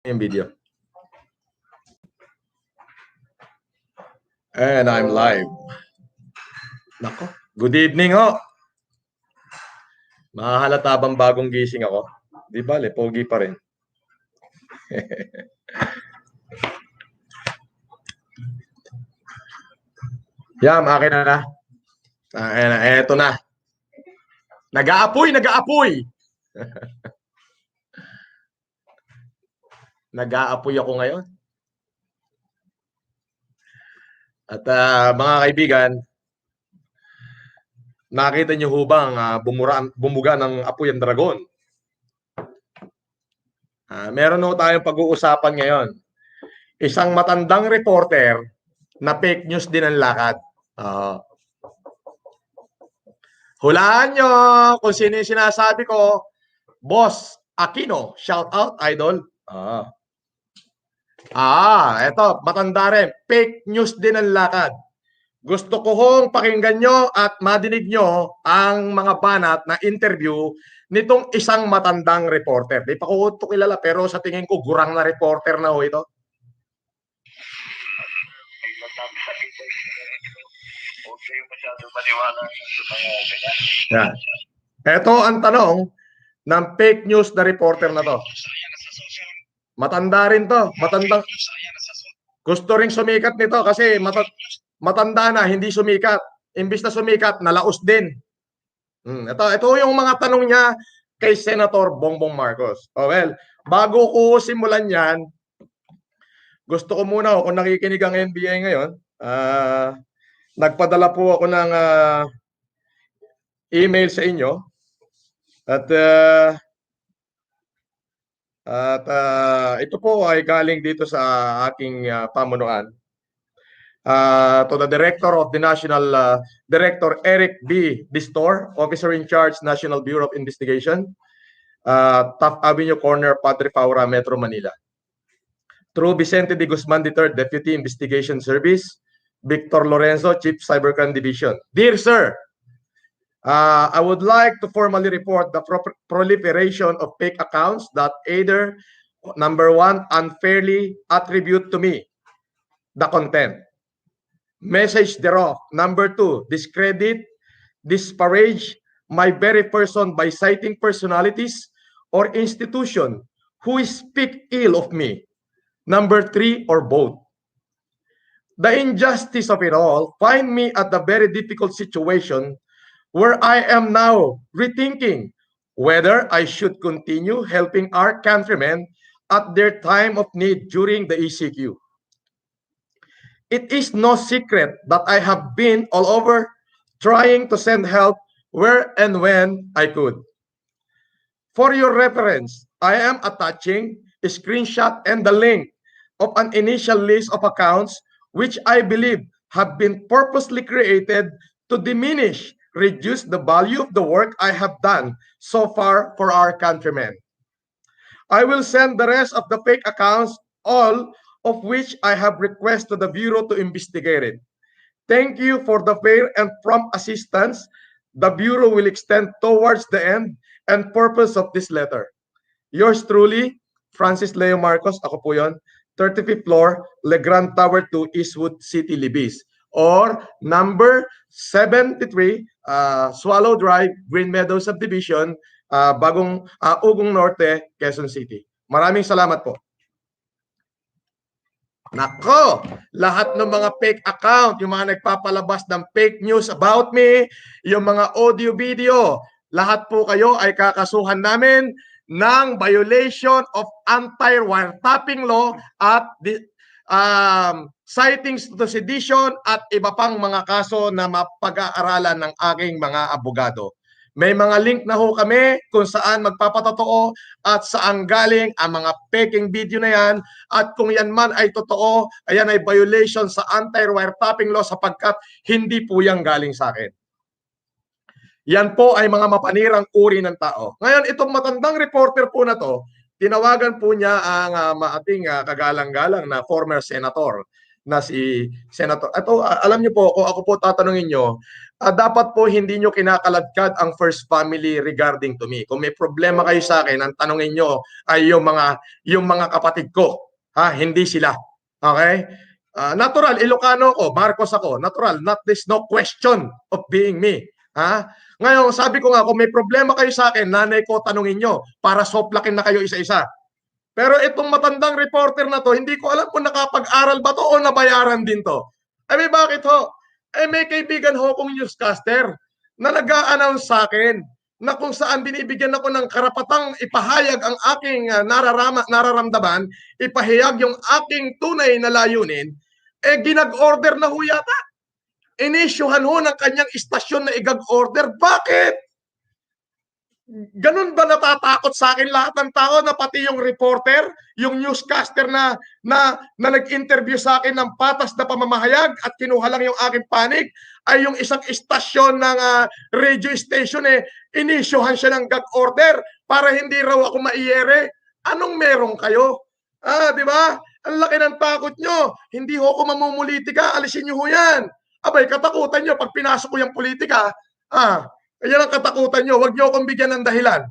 yung video. And I'm live. Nako, good evening ho. Mahahalata bang bagong gising ako? Di bale, pogi pa rin. Yam, akin na. Eto na. Nag-aapoy, nag-aapoy. Nag-aapoy ako ngayon. At mga kaibigan, nakita niyo ho bang bumuga ng apoy ang dragon? Meron ho tayong pag-uusapan ngayon. Isang matandang reporter na fake news din ang lakad. Hulaan nyo kung sino yung sinasabi ko. Boss Aquino, shout out, idol. Eto, matanda rin. Fake news din ang lakad. Gusto ko hong pakinggan nyo at madinig nyo ang mga banat na interview nitong isang matandang reporter. Di pa ko ito kilala pero sa tingin ko gurang na reporter na ho ito. Yan. Ito ang tanong ng fake news na reporter na to. Matanda rin to. Matandang. Gusto rin sumikat nito kasi matanda na, hindi sumikat. Imbis na sumikat, nalaos din. Ito yung mga tanong niya kay Senator Bongbong Marcos. Well, bago ko simulan yan, gusto ko muna, kung nakikinig ang NBI ngayon, nagpadala po ako ng email sa inyo at ito po ay galing dito sa aking pamunuan. To the Director of the National, Director Eric B. Distor, Officer in Charge, National Bureau of Investigation, Taft Avenue Corner, Padre Paura, Metro Manila. Through Vicente de Guzman III, Deputy Investigation Service, Victor Lorenzo, Chief Cybercrime Division. Dear Sir, I would like to formally report the proliferation of fake accounts that either, number one, unfairly attribute to me the content, message thereof, number two, discredit, disparage my very person by citing personalities or institution who speak ill of me, number three, or both. The injustice of it all find me at a very difficult situation where I am now rethinking whether I should continue helping our countrymen at their time of need during the ECQ. It is no secret that I have been all over trying to send help where and when I could. For your reference, I am attaching a screenshot and the link of an initial list of accounts which I believe have been purposely created to diminish, reduce the value of the work I have done so far for our countrymen. I will send the rest of the fake accounts, all of which I have requested the Bureau to investigate it. Thank you for the fair and prompt assistance the Bureau will extend towards the end and purpose of this letter. Yours truly, Francis Leo Marcos, ako po yun, 35th floor, Legrand Tower 2, Eastwood City, Libis. Or number 73, Swallow Drive, Green Meadows Subdivision, Ugong Norte, Quezon City. Maraming salamat po. Nako, lahat ng mga fake account, yung mga nagpapalabas ng fake news about me, yung mga audio video, lahat po kayo ay kakasuhan namin ng violation of anti-wiretapping law at citings to sedition at iba pang mga kaso na mapag-aaralan ng aking mga abogado. May mga link na ho kami kung saan magpapatotoo at saan galing ang mga peking video na yan, at kung yan man ay totoo, ayan ay violation sa anti-wiretapping law sapagkat hindi po yan galing sa akin. Yan po ay mga mapanirang uri ng tao. Ngayon, itong matandang reporter po na to, tinawagan po niya ang ating kagalang-galang na former senator na si Senator. Ito, alam niyo po, kung ako po tatanungin niyo, dapat po hindi niyo kinakaladkad ang first family regarding to me. Kung may problema kayo sa akin, ang tanungin niyo ay yung mga kapatid ko, ha, hindi sila. Okay? Natural, Ilocano ko, Marcos ako. Natural, not this no question of being me. Ha? Ngayon, sabi ko nga, kung may problema kayo sa akin, nanay ko, tanungin nyo para soplakin na kayo isa-isa. Pero itong matandang reporter na to, hindi ko alam kung nakapag-aral ba to o nabayaran din to. May bakit ho? May kaibigan ho kong newscaster na nag-a-announce sa akin na kung saan binibigyan ako ng karapatang ipahayag ang aking nararamdaman, ipahayag yung aking tunay na layunin, ginag-order na ho yata. Inisyuhan ho ng kanyang istasyon na igag-order. Bakit? Ganun ba natatakot sa akin lahat ng tao na pati yung reporter, yung newscaster na nag-interview sa akin ng patas na pamamahayag at kinuha lang yung aking panig, ay yung isang istasyon ng radio station inisyuhan siya ng gag order para hindi raw ako maiyere. Anong meron kayo? Di ba? Ang laki ng takot nyo. Hindi ho ako mamumulitika. Alisin nyo ho yan. Abay, katakutan nyo pag pinasok ko yung politika. Yan ang katakutan nyo. Huwag nyo akong bigyan ng dahilan.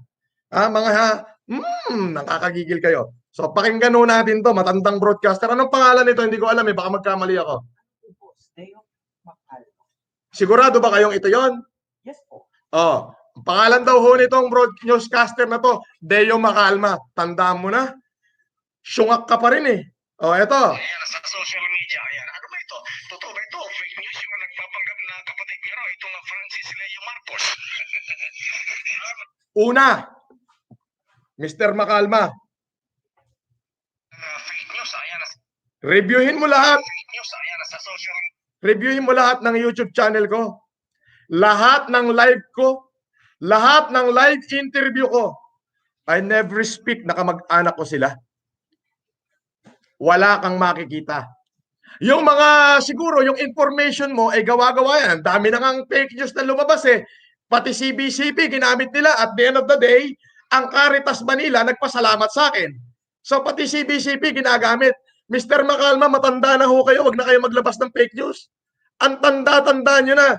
Nakakagigil kayo. So, pakinggan ho natin to. Matandang broadcaster. Anong pangalan nito? Hindi ko alam eh. Baka magkamali ako. Sigurado ba kayong ito yon? Yes po. Pangalan daw ho nitong newscaster na to, Deo Macalma. Tandaan mo na. Syungak ka pa rin eh. Eto. Ayan, sa social media. Ayan. Ano ba ito? Totoo ba ito? Fake news yung nagpapanggap na kapatid niya raw. Ito nga Francis Leo Marcos. Una, Mr. Macalma. Fake news. Ayan. Reviewin mo lahat. Fake news. Ayan, sa social media. Reviewin mo lahat ng YouTube channel ko. Lahat ng live ko. Lahat ng live interview ko. I never speak na kamag-anak ko sila. Wala kang makikita. Yung mga siguro, yung information mo ay gawa-gawa yan. Ang dami na ngang fake news na lumabas eh. Pati CBCP ginamit nila. At the end of the day, ang Caritas Manila nagpasalamat sa akin. So pati CBCP ginagamit. Mr. Macalma, matanda na ho kayo. Huwag na kayo maglabas ng fake news. Ang tanda-tanda nyo na.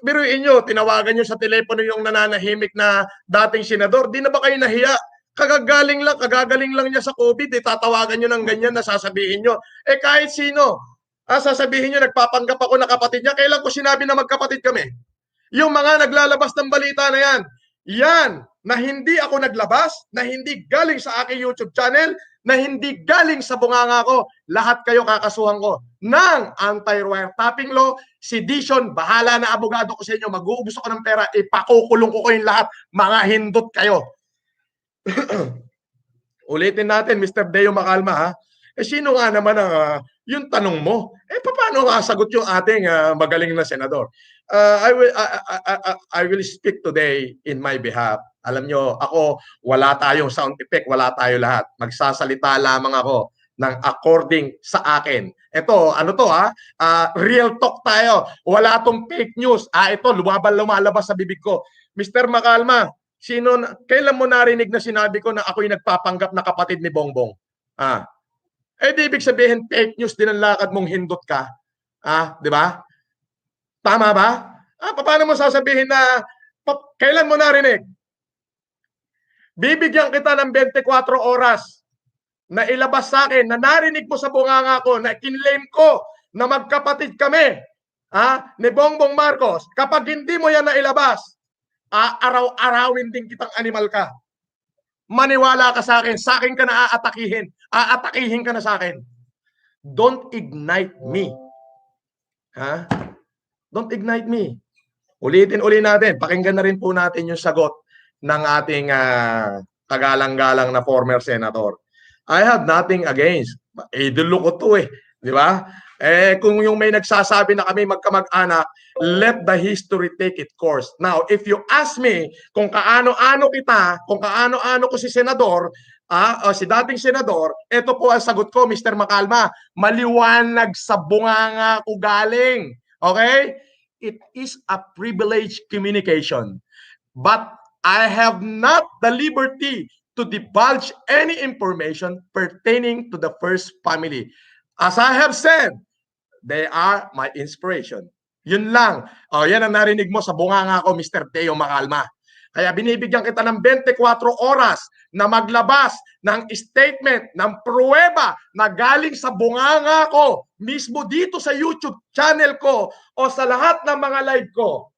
Biruin nyo, tinawagan nyo sa telepono yung nananahimik na dating senador. Di na ba kayo nahiya? Kagagaling lang niya sa COVID, tatawagan nyo ng ganyan na sasabihin nyo. Kahit sino, sasabihin nyo, nagpapanggap ako na kapatid niya. Kailan ko sinabi na magkapatid kami? Yung mga naglalabas ng balita na yan na hindi ako naglabas, na hindi galing sa aking YouTube channel, na hindi galing sa bunganga ko, lahat kayo kakasuhan ko ng anti-wiretapping law, sedition, bahala na abogado ko sa inyo, mag-uubos ako ng pera, ipakukulong ko kayong lahat, mga hindot kayo. Ulitin natin, Mr. Deo Macalma, ha? Sino nga naman ang yung tanong mo? Paano sagot yung ating magaling na senador? I will speak today in my behalf. Alam nyo, ako, wala tayong sound effect, wala tayo lahat. Magsasalita lamang ako ng according sa akin. Ito, ano to real talk tayo. Wala tong fake news. Ito, lumalabas sa bibig ko. Mr. Macalma, kailan mo narinig na sinabi ko na ako'y nagpapanggap na kapatid ni Bongbong? Di ibig sabihin fake news din ang lakad mong hindot ka. Di ba? Tama ba? Paano mo sasabihin na kailan mo narinig? Bibigyan kita ng 24 oras na ilabas sa akin na narinig mo sa bunganga ko na kinlaim ko na magkapatid kami ni Bongbong Marcos. Kapag hindi mo yan na ilabas, araw-arawin din kitang animal ka. Maniwala ka sa akin ka na aatakihin ka na sa akin. Don't ignite me. Don't ignite me. Ulitin natin, pakinggan na rin po natin yung sagot ng ating kagalang-galang na former senator. I have nothing against. Idolo ko to di ba? Kung yung may nagsasabi na kami magkamag-anak, let the history take its course. Now, if you ask me kung kaano-ano ko si senador, o si dating senador, ito po ang sagot ko, Mr. Macalma, maliwanag sa bunganga ko galing. Okay? It is a privileged communication. But I have not the liberty to divulge any information pertaining to the first family. As I have said, They are my inspiration. Yun lang. O, yan ang narinig mo sa bunganga ko, Mr. Teo Macalma. Kaya binibigyan kita ng 24 oras na maglabas ng statement, ng pruweba na galing sa bunganga ko, mismo dito sa YouTube channel ko o sa lahat ng mga live ko.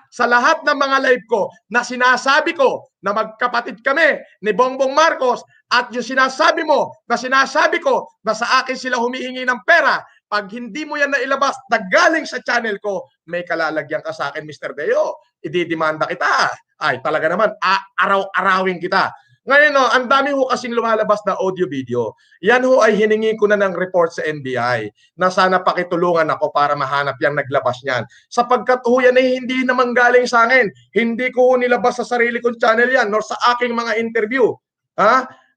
Sa lahat ng mga live ko na sinasabi ko na magkapatid kami ni Bongbong Marcos at yung sinasabi mo na sinasabi ko na sa akin sila humihingi ng pera, pag hindi mo yan nailabas na galing sa channel ko, may kalalagyan ka sa akin, Mr. Deo. Ididimanda kita. Ay, talaga naman, araw-arawin kita. Ngayon, no, ang dami ho kasing lumalabas na audio-video. Yan ho ay hiningi ko na ng report sa NBI na sana pakitulungan ako para mahanap yung naglabas niyan. Sapagkat ho yan ay hindi naman galing sa akin. Hindi ko ho nilabas sa sarili kong channel yan nor sa aking mga interview.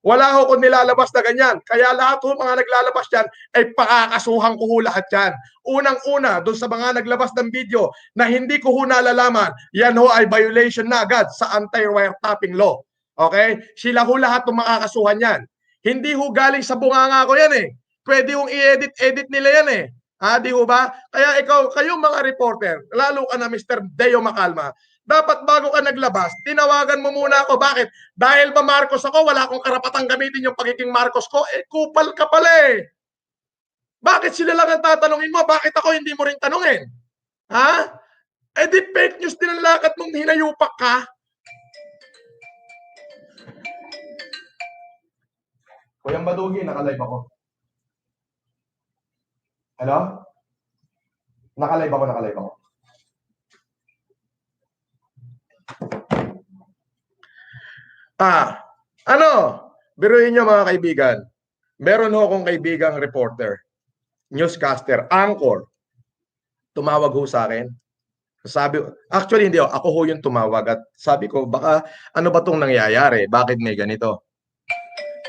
Wala ho kung nilalabas na ganyan. Kaya lahat ho mga naglalabas dyan ay pakakasuhan ko ho lahat yan. Unang-una, doon sa mga naglabas ng video na hindi ko ho nalalaman, yan ho ay violation na agad sa anti-wiretapping law. Okay? Sila ho lahat ng makakasuhan yan. Hindi ho galing sa bunganga ko yan eh. Pwede hong i-edit nila yan eh. Di ho ba? Kaya kayong mga reporter, lalo ka na Mr. Deo Macalma, dapat bago ka naglabas, tinawagan mo muna ako. Bakit? Dahil ba Marcos ako, wala akong karapatang gamitin yung pagiging Marcos ko? Kupal ka pala eh. Bakit sila lang ang tatanungin mo? Bakit ako hindi mo rin tanungin? Di fake news din ang lakad mong hinayupak ka. Kuyang Badugi, naka-live ako. Hello? Naka-live ako. Biruin nyo mga kaibigan. Meron ho akong kaibigang reporter, newscaster, anchor. Tumawag ho sa akin. Actually hindi ako ho yung tumawag at sabi ko, baka ano ba tong nangyayari? Bakit may ganito?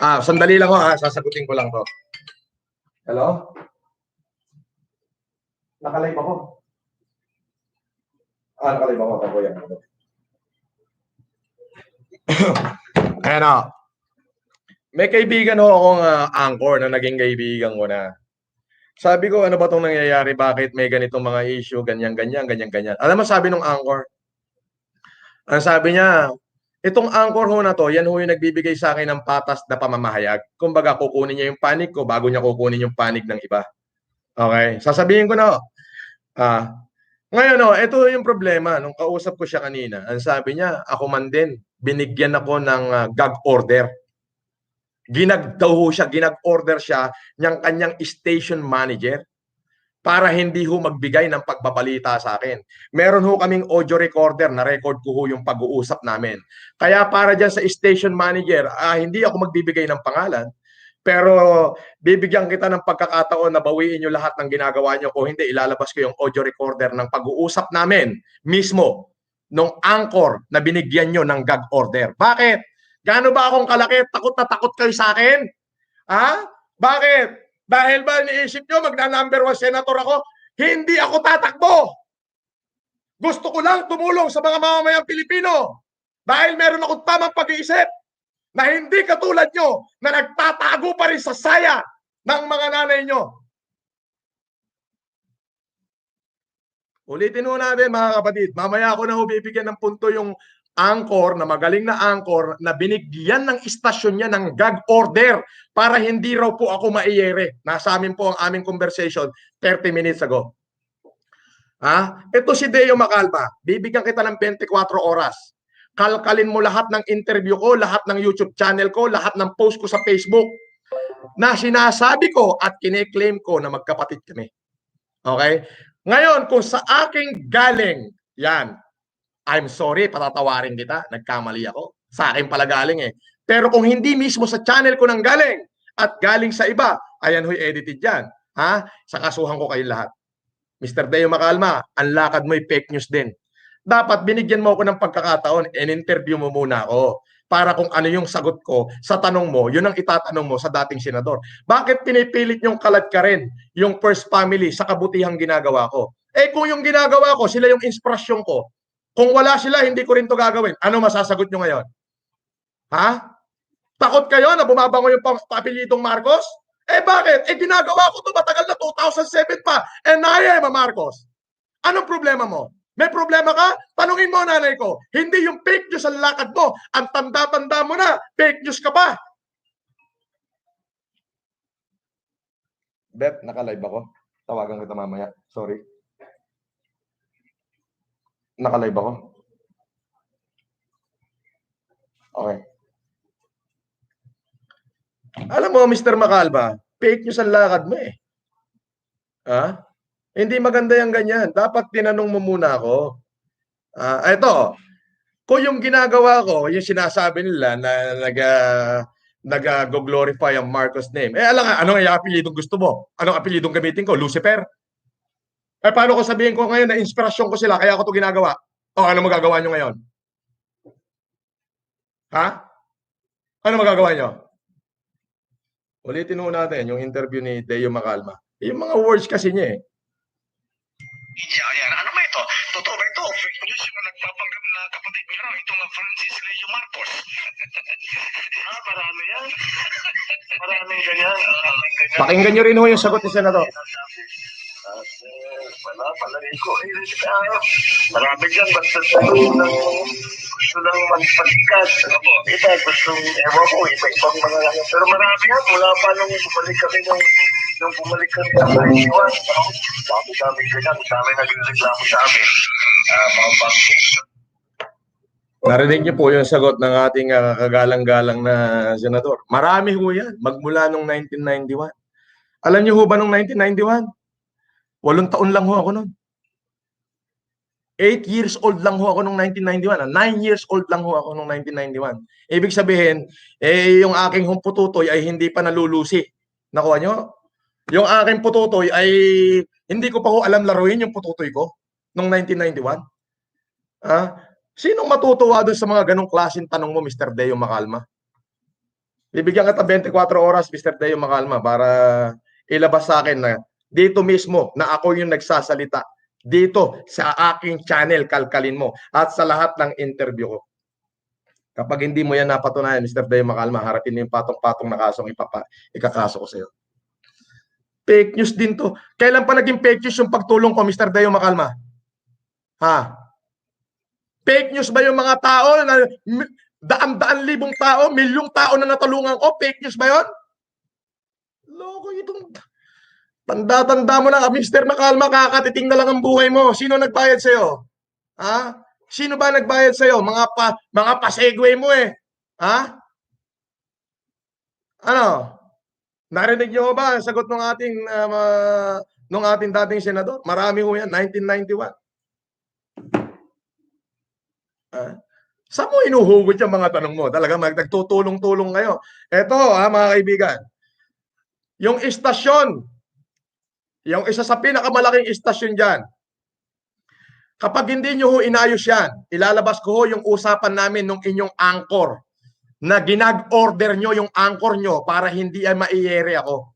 Sandali lang ho sasagutin ko lang to. Hello? Naka-live ako. Naka-live ako. Ayan may kaibigan ho akong anchor na naging kaibigan ko na. Sabi ko, ano ba itong nangyayari? Bakit may ganitong mga issue? Ganyan. Alam mo sabi ng anchor? Ang sabi niya, itong anchor ho na to, yan ho yung nagbibigay sa akin ng patas na pamamahayag. Kumbaga, kukunin niya yung panig ko bago niya kukunin yung panig ng iba. Okay? Sasabihin ko na ngayon ito yung problema. Nung kausap ko siya kanina, ang sabi niya, ako man din, binigyan ako ng gag order. Ginag-order siya ng kanyang station manager para hindi ho magbigay ng pagbabalita sa akin. Meron ho kaming audio recorder na record ko ho yung pag-uusap namin. Kaya para dyan sa station manager, hindi ako magbibigay ng pangalan, pero bibigyan kita ng pagkakataon na bawiin nyo lahat ng ginagawa nyo. Kung hindi, ilalabas ko yung audio recorder ng pag-uusap namin mismo nung anchor na binigyan nyo ng gag order. Bakit? Gaano ba akong kalaki? Takot na takot kayo sa akin? Bakit? Dahil ba niisip nyo magna-number 1 senator ako? Hindi ako tatakbo. Gusto ko lang tumulong sa mga mamamayang Pilipino. Dahil meron akong tamang pag-iisip na hindi katulad nyo na nagtatago pa rin sa saya ng mga nanay nyo. Ulitin ho natin mga kapatid. Mamaya ako na bibigyan ng punto yung anchor, na magaling na anchor, na binigyan ng istasyon niya ng gag order para hindi raw po ako maiyere. Nasa amin po ang aming conversation 30 minutes ago. Ito si Deo Macalma. Bibigyan kita ng 24 oras. Kalkalin mo lahat ng interview ko, lahat ng YouTube channel ko, lahat ng post ko sa Facebook na sinasabi ko at kine-claim ko na magkapatid kami. Okay? Ngayon, kung sa aking galing, yan, I'm sorry, patatawarin kita. Nagkamali ako. Sa akin pala galing eh. Pero kung hindi mismo sa channel ko nang galing at galing sa iba, ayan ho'y edited yan. Sa kasuhan ko kayo lahat. Mr. Deo Macalma, ang lakad mo'y fake news din. Dapat binigyan mo ako ng pagkakataon and interview mo muna ako para kung ano yung sagot ko sa tanong mo, yun ang itatanong mo sa dating senador. Bakit pinipilit yung kalad ka rin yung first family sa kabutihang ginagawa ko? Kung yung ginagawa ko, sila yung inspirasyon ko. Kung wala sila, hindi ko rin to gagawin. Ano masasagot nyo ngayon? Takot kayo na bumabango yung papilitong Marcos? Eh bakit? Eh ginagawa ko to matagal na 2007 pa. And I am a Marcos. Anong problema mo? May problema ka? Tanungin mo nanay ko. Hindi yung fake news ang lakad mo. Ang tanda-tanda mo na, fake news ka pa. Bet, naka-live ako. Tawagan kita mamaya. Sorry. Naka-live ako. Okay. Alam mo, Mr. Macalba, fake news ang lakad mo eh. Ha? Hindi maganda yung ganyan. Dapat tinanong mo muna ako. Ito, kung yung ginagawa ko, yung sinasabi nila na nag-glorify ang Marcos name, eh alam nga, anong apelidong gusto mo? Anong apelidong gamitin ko? Lucifer? Eh paano ko sabihin ko ngayon na inspirasyon ko sila kaya ako ito ginagawa? O ano magagawa nyo ngayon? Ha? Ano magagawa nyo? Ulitin mo natin yung interview ni Deo Macalma. Yung mga words kasi niya eh. Media, yan. Ano ba ito? Totoo ba ito? Fake news yung nagpapanggap na kapatid niyo raw, itong Francis Leo Marcos. Marami yan. Maraming ganyan. Pakinggan nyo rin ho yung sagot ni Senador. Wala, palagay ko. Marami dyan, basta gusto lang magpalikat. Iba, gusto, ewan ko, iba-ibang mga ano. Pero marami yan, mula pa nung bumalik kami nung bumalik kami ng 91. Dami ganyan, dami nagreklamo sa amin. Mga foundation. Narinig niyo po yung sagot ng ating kagalang-galang na senador. Marami ho yan, magmula nung 1991. Alam niyo ho ba nung 1991? 8 taon lang ho ako noon. 8 years old lang ho ako nung 1991. 9 years old lang ho ako nung 1991. Ibig sabihin, yung aking humpututoy ay hindi pa nalulusi. Nakuha nyo? Yung aking pututoy ay hindi ko pa ho alam laruin yung pututoy ko nung 1991. Sinong matutuwa doon sa mga ganong klaseng tanong mo, Mr. Deo Macalma? Bibigyan kita 24 oras, Mr. Deo Macalma, para ilabas sa akin na dito mismo na ako yung nagsasalita. Dito sa aking channel, kalkalin mo. At sa lahat ng interview ko. Kapag hindi mo yan napatunayan, Mr. Deo Macalma, harapin mo yung patong-patong na kasong ikakaso ko sa iyo. Fake news din to. Kailan pa naging fake news yung pagtulong ko, Mr. Deo Macalma? Ha? Fake news ba yung mga tao na daan-daan libong tao, milyong tao na natulungan ko? Fake news ba yun? Loko itong tanda-tanda mo na, Mr. Macalma, kakatiting na lang ang buhay mo. Sino nagbayad sa'yo? Ha? Sino ba nagbayad sa'yo? Mga pasegway mo eh. Ha? Ano? Narinig niyo ba ang sagot ng ating dating senador? Marami ho yan, 1991. Saan mo inuhugot yung mga tanong mo? Talaga nagtutulong-tulong kayo. Eto mga kaibigan, yung istasyon, yung isa sa pinakamalaking istasyon dyan, kapag hindi nyo ho inayos yan, ilalabas ko ho yung usapan namin nung inyong anchor na ginag-order nyo yung anchor nyo para hindi ay maiyere ako.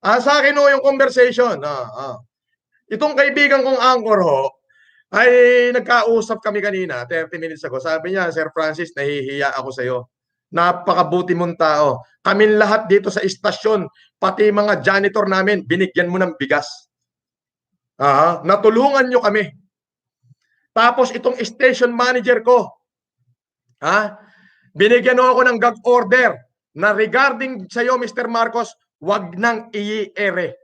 Sa akin ho yung conversation. Itong kaibigan kong anchor ho, ay nagkausap kami kanina, 30 minutes ago. Sabi niya, Sir Francis, nahihiya ako sa iyo. Napakabuti mong tao. Kaming lahat dito sa istasyon, pati mga janitor namin, binigyan mo ng bigas. Natulungan nyo kami. Tapos itong station manager ko, binigyan ako ng gag order na regarding sa iyo, Mr. Marcos, wag nang i-ere.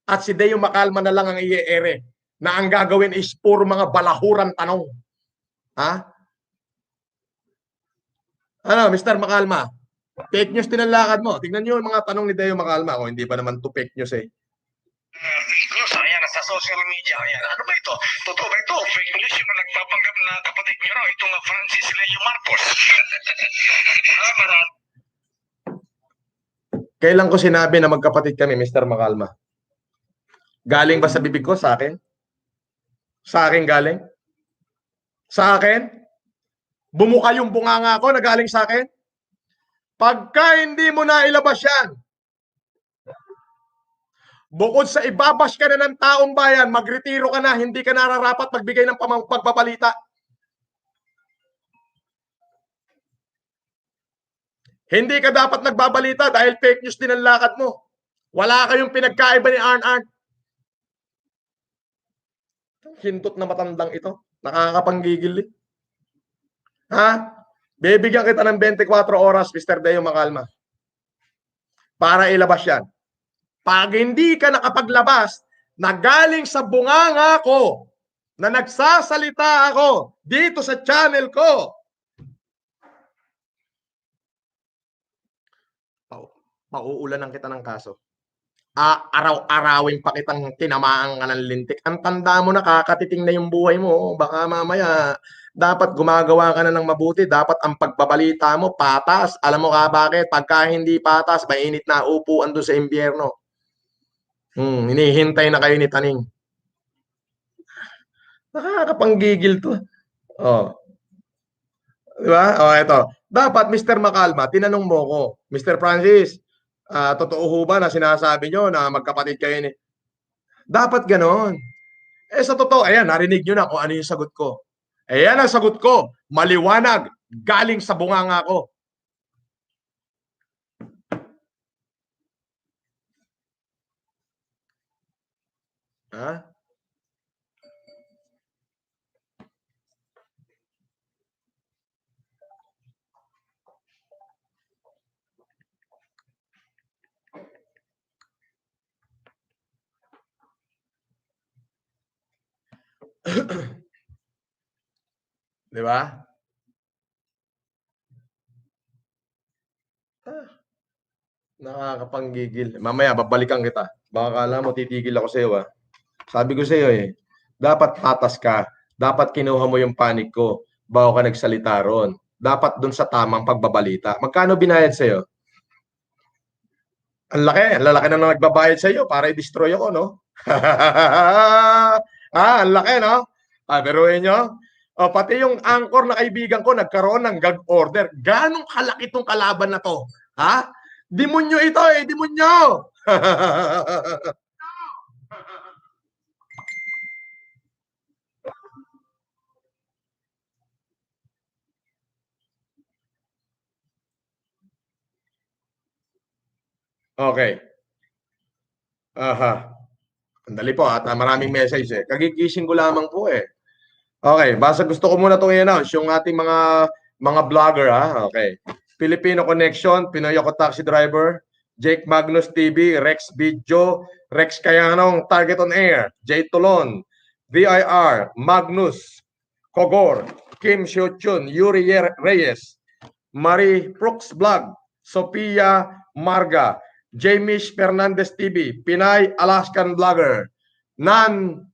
At si Deo Macalma na lang ang i-ere. Na ang gagawin is puro mga balahuran tanong. Ano, Mr. Macalma? Fake news din ang lakad mo. Tingnan niyo yung mga tanong ni Deo Macalma. Hindi pa naman to fake news eh. Ayan, sa social media. Ayan. Ano ba ito? Totoo ba ito? Fake news yung nagpapanggap na kapatid niyo raw, itong Francis Leo Marcos. Kailan ko sinabi na magkapatid kami, Mr. Macalma? Galing ba sa bibig ko? Sa akin? Sa akin galing? Sa akin? Bumuka yung bunganga ko na galing sa akin? Pagka hindi mo na ilabas yan, bukod sa ibabash ka na ng taong bayan, magretiro ka na, hindi ka nararapat magbigay ng pagpapalita. Hindi ka dapat nagbabalita dahil fake news din ang lakad mo. Wala kayong pinagkaiba ni Arn. Hintot na matandang ito. Nakakapanggigil eh. Ha? Bibigyan kita ng 24 oras, Mr. Deo Macalma, para ilabas yan. Pag hindi ka nakapaglabas na galing sa bunganga ko, na nagsasalita ako dito sa channel ko, pauulanan kita ng kaso. Araw-arawin pa kitang tinamaan ka ng lintik. Ang tanda mo na, kakatiting na yung buhay mo. Baka mamaya, dapat gumagawa ka na ng mabuti. Dapat ang pagbabalita mo, patas. Alam mo ka bakit? Pagka hindi patas, mainit na upuan doon sa impyerno. Hinihintay na kayo ni Taning. Nakakapanggigil to. Oh. Diba? Ito. Dapat, Mr. Macalma, tinanong mo ko, Mr. Francis, totoo ho ba na sinasabi nyo na magkapatid kayo ni... Dapat ganon. Sa totoo, ayan, narinig nyo na kung ano yung sagot ko. Ayan ang sagot ko. Maliwanag. Galing sa bunganga ko. Ha? Di ba? Nakakapanggigil. Mamaya, babalikan kita. Baka kala mo, titigil ako sa iyo. Sabi ko sa iyo dapat patas ka. Dapat kinuha mo yung panic ko bago ka nagsalita ron. Dapat dun sa tamang pagbabalita. Magkano binayad sa iyo? Ang lalaki na nagbabayad sa iyo para i-destroy ako, no? Ang laki, no? Biruin nyo? Pati yung anchor na kaibigan ko nagkaroon ng gag order. Ganong kalaki tong kalaban na to? Ha? Demonyo ito demonyo! Okay. Aha. Andali po at maraming message Kagigising ko lamang po Okay, basta gusto ko muna itong i-announce yung ating mga vlogger Okay. Filipino Connection, Pinoy Ako Taxi Driver, Jake Magnus TV, Rex Video, Rex Kayanong, Target on Air, Jay Tolon, VIR, Magnus, Kogor, Kim Xiuchun, Yuri Reyes, Marie Brooks Vlog, Sophia Marga, Jamish Fernandez TV, Pinay Alaskan Vlogger, Nan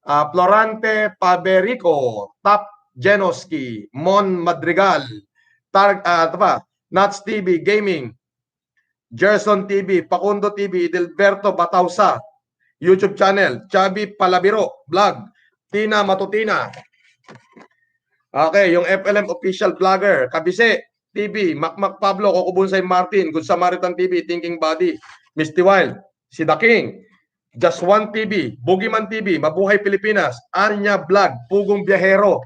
Florante Paberico, Tap Genoski, Mon Madrigal, Nats TV Gaming, Gerson TV, Pakundo TV, Edelberto Batausa, YouTube channel, Chabi Palabiro Vlog, Tina Matutina. Okay, yung FLM official vlogger, Kabise TV, Macmac Pablo, Kokubunsay Martin, Good Samaritan TV, Thinking Body, Misty Wild, si The King, Just One TV, Boogeyman TV, Mabuhay Pilipinas, Anya Vlog, Pugong Biyahero,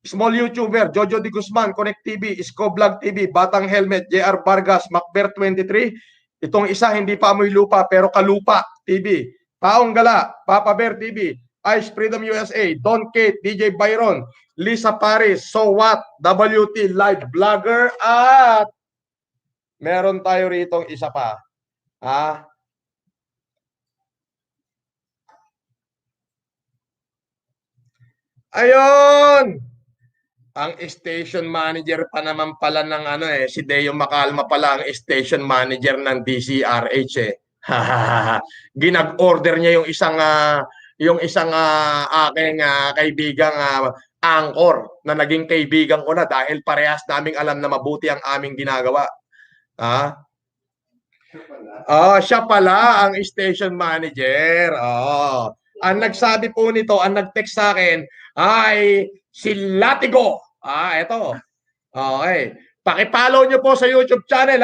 Small YouTuber, Jojo Di Guzman, Connect TV, Isko Vlog TV, Batang Helmet, JR Vargas, Macber 23, itong isa hindi pa amoy lupa pero kalupa TV, Taong Gala, Papa Bear TV, Ice Freedom USA, Don Kate, DJ Byron, Lisa Paris, So What, WT Live Vlogger, at meron tayo ritong isa pa. Ayun! Ang station manager pa naman pala ng si Deo Macalma pala ang station manager ng DCRH Ginag-order niya yung isang aking kaibigang anchor na naging kaibigan ko na dahil parehas naming alam na mabuti ang aming ginagawa. Siya pala ang station manager. Ang nagsabi po nito, ang nag-text sa akin ay si Latigo. Ito. Okay. Paki-follow nyo po sa YouTube channel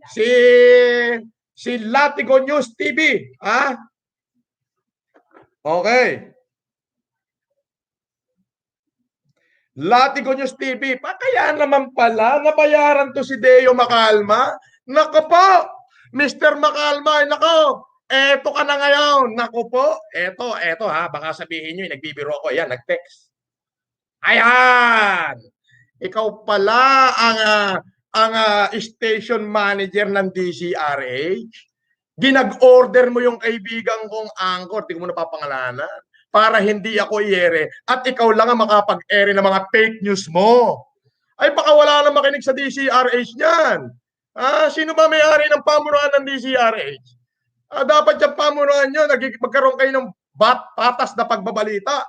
si Latigo News TV. Okay. Latigo News TV. Kaya naman pala, nabayaran to si Deo Macalma. Nako po, Mr. Macalma, nako, eto ka na ngayon. Nako po, eto ha, baka sabihin nyo, nagbibiro ko. Yan, nag-text. Ayan! Ikaw pala ang station manager ng DCRH. Ginag-order mo yung kaibigan kong anchor, di ko mo napapangalanan, para hindi ako i-ere at ikaw lang ang makapag-ere ng mga fake news mo. Ay baka wala na makinig sa DCRH niyan. Sino ba may-ari ng pamunuan ng DCRH? Dapat yung pamunuan nyo, magkaroon kayo ng patas na pagbabalita.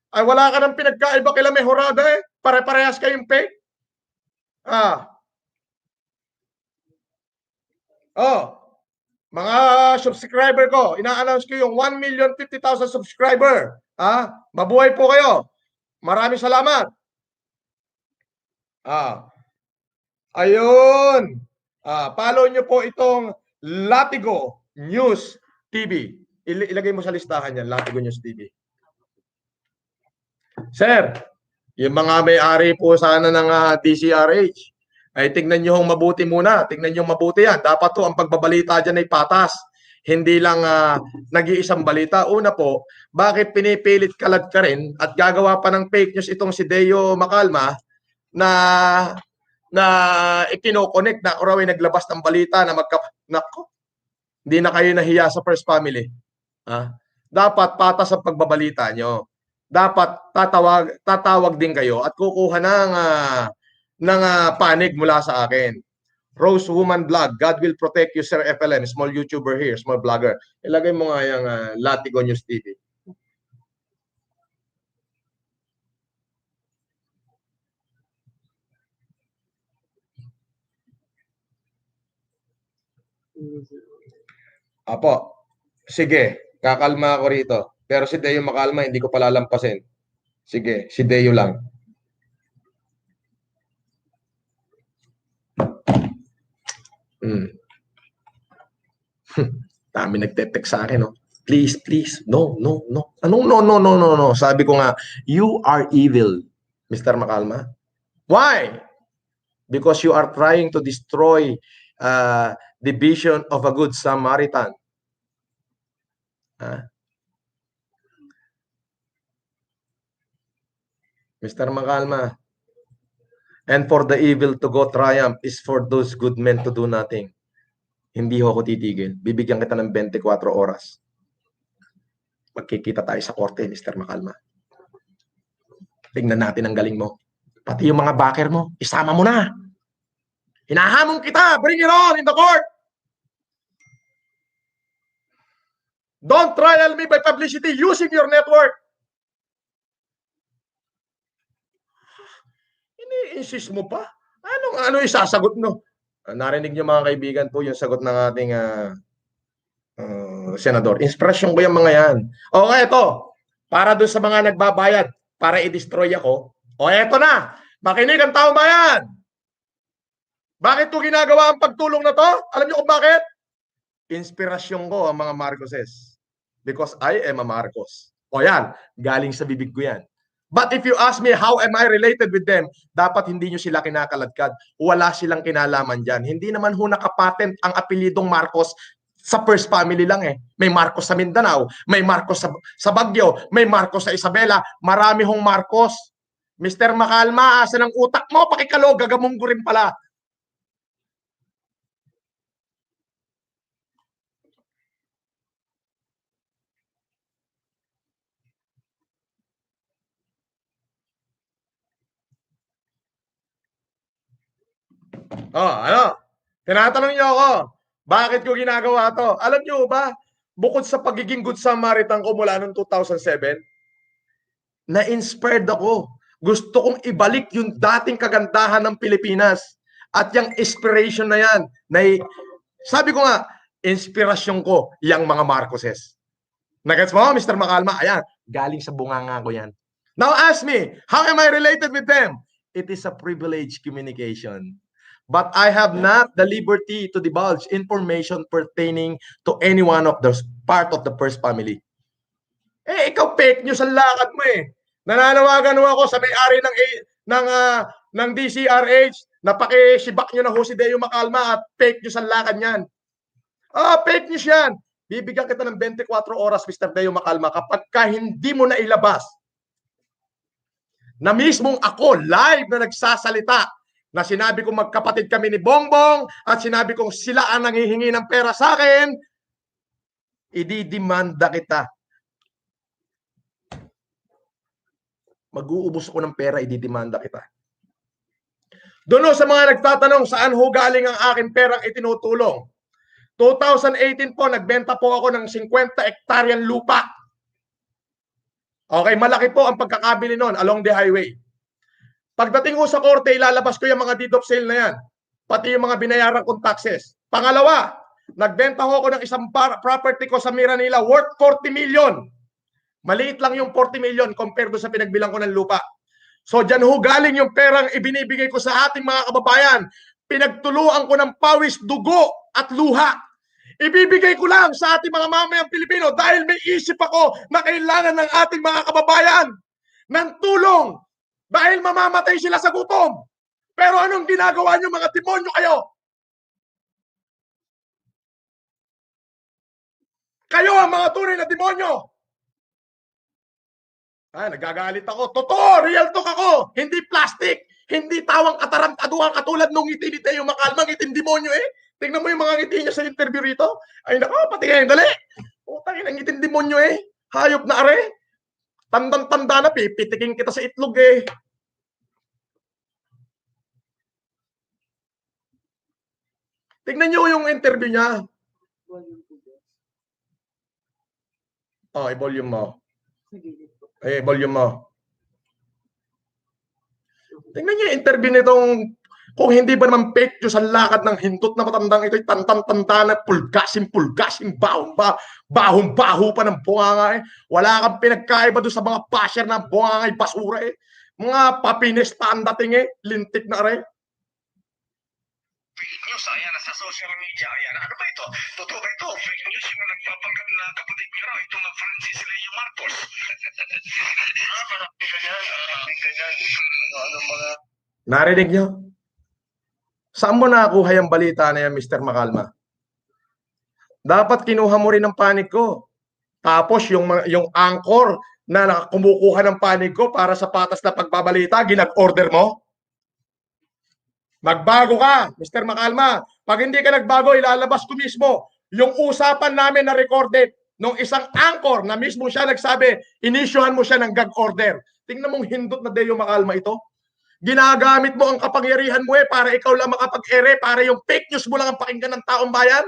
Ay wala ka ng pinagkaiba kila Mejorada eh. Pare-parehas kayong fake. Mga subscriber ko, ina-announce ko yung 1,050,000 subscriber. Mabuhay po kayo. Maraming salamat. Ayun. Follow nyo po itong Latigo News TV. Ilagay mo sa listahan yan, Latigo News TV. Sir, yung mga may-ari po sana ng DCRH, ay tignan nyo mabuti muna. Tignan nyo mabuti yan. Dapat to ang pagbabalita dyan ay patas. Hindi lang nag-iisang balita. Una po, bakit pinipilit kalad ka rin at gagawa pa ng fake news itong si Deo Macalma na ikino-connect na raw ay naglabas ng balita na nako, hindi na kayo nahiya sa First Family. Dapat patas ang pagbabalita nyo. Dapat tatawag din kayo at kukuha ng panig mula sa akin. Rose Woman Vlog, God will protect you, Sir FLM, small YouTuber here, small vlogger. Ilagay mo nga yung Latigo News TV. Apo, sige, kakalma ako rito. Pero si Deo Macalma, hindi ko palalampasin. Sige, si Deo lang. Dami nagte-text sa akin, no? Please, please, no. Anong no? Sabi ko nga, you are evil, Mr. Macalma. Why? Because you are trying to destroy the vision of a good Samaritan. Mr. Macalma, and for the evil to go triumph is for those good men to do nothing. Hindi ho ako titigil. Bibigyan kita ng 24 oras. Magkikita tayo sa korte, Mr. Macalma. Tingnan natin ang galing mo. Pati yung mga backer mo, isama mo na. Hinahamon kita. Bring it on in the court. Don't trial me by publicity using your network. Ini-insist mo pa? Ano isasagot mo? Narinig niyo mga kaibigan po yung sagot ng ating senador. Inspirasyon ko yung mga yan. Okay, ito. Para doon sa mga nagbabayad para i-destroy ako. Eto na. Makinig ang taong bayan. Bakit ko ginagawa ang pagtulong na to? Alam niyo kung bakit? Inspirasyon ko ang mga Marcoses. Because I am a Marcos. Yan. Galing sa bibig ko yan. But if you ask me how am I related with them, dapat hindi nyo sila kinakaladkad. Wala silang kinalaman dyan. Hindi naman ho nakapatent ang apelidong Marcos sa First Family lang eh. May Marcos sa Mindanao, may Marcos sa Baguio, may Marcos sa Isabela. Marami hong Marcos. Mr. Macalma, asa ng utak mo? Pakikalo, gagamong ko rin pala. Tinatanong niyo ako, bakit ko ginagawa to? Alam niyo ba, bukod sa pagiging good Samaritan ko mula noong 2007, na-inspired ako. Gusto kong ibalik yung dating kagandahan ng Pilipinas. At yung inspiration na yan, sabi ko nga, inspirasyon ko yung mga Marcoses. Nagets mo, Mr. Macalma? Ayan, galing sa bunganga ko yan. Now ask me, how am I related with them? It is a privileged communication. But I have not the liberty to divulge information pertaining to any one of the part of the First Family. Ikaw fake news ang lakad mo eh. Nananawagan ho ako sa may-ari ng DCRH na pakisibak nyo na ho si Deo Macalma at fake news ang lakad niyan. Fake news yan. Bibigyan kita ng 24 oras, Mr. Deo Macalma, kapag hindi mo na ilabas na mismong ako live na nagsasalita na sinabi kong magkapatid kami ni Bongbong at sinabi kong sila ang nanghihingi ng pera sa akin, ididimanda kita. Mag-uubos ako ng pera, ididimanda kita. Doon sa mga nagtatanong saan ho galing ang aking perang itinutulong. 2018 po, nagbenta po ako ng 50 hektaryang lupa. Okay, malaki po ang pagkakabili noon along the highway. Pagdating ko sa korte, ilalabas ko yung mga deed of sale na yan. Pati yung mga binayaran kong taxes. Pangalawa, nagbenta ko ng isang property ko sa Miranila worth 40 million. Maliit lang yung 40 million compared sa pinagbilang ko ng lupa. So dyan ho galing yung perang ibinibigay ko sa ating mga kababayan. Pinagtuluan ko ng pawis, dugo at luha. Ibibigay ko lang sa ating mga mamayang Pilipino dahil may isip ako na kailangan ng ating mga kababayan ng tulong dahil mamamatay sila sa gutom. Pero anong ginagawa nyo mga demonyo kayo? Kayo ang mga tunay na demonyo. Nagagalit ako. Totoo, real talk ako. Hindi plastic. Hindi tawang katarantaduhan katulad nung ngiti ni Deo Macalma, ngiting demonyo eh. Tingnan mo yung mga ngiti niya sa interview rito. Ay nako, pati ngayon, dali. Utangin ang ngiting demonyo eh. Hayop na are. Tandang-tanda na, pipitikin kita sa itlog eh. Tingnan nyo yung interview niya. I-volume mo. Volume mo. Tingnan nyo yung interview nitong kung hindi ba naman fake news ang lakad ng hindot na matandang ito'y tantang-tanda na pulgasim, bahong-baho pa ng bunganga eh. Wala kang pinagkaiba doon sa mga pasher na bunganga ay basura eh. Mga papinesta ang dating eh, lintik na rin. Fake news, ayan, sa social media, ayan. Ano ba ito? Totoo ba ito? Fake news yung nagpapanggap na kapatid niyo raw, itong Francis Leo Marcos. Marami ka dyan. Ano mga... Narinig nyo? Saan mo nakuha yung balita na yan, Mr. Macalma? Dapat kinuha mo rin ang panig ko. Tapos yung anchor na kumukuha ng panig ko para sa patas na pagbabalita, ginag-order mo? Magbago ka, Mr. Macalma. Pag hindi ka nagbago, ilalabas ko mismo yung usapan namin na recorded nung isang anchor na mismo siya nagsabi, inisyuhan mo siya ng gag order. Tingnan mong hindot na Deo Macalma ito. Ginagamit mo ang kapangyarihan mo para ikaw lang makapag-ere, para yung fake news mo lang ang pakinggan ng taong bayan.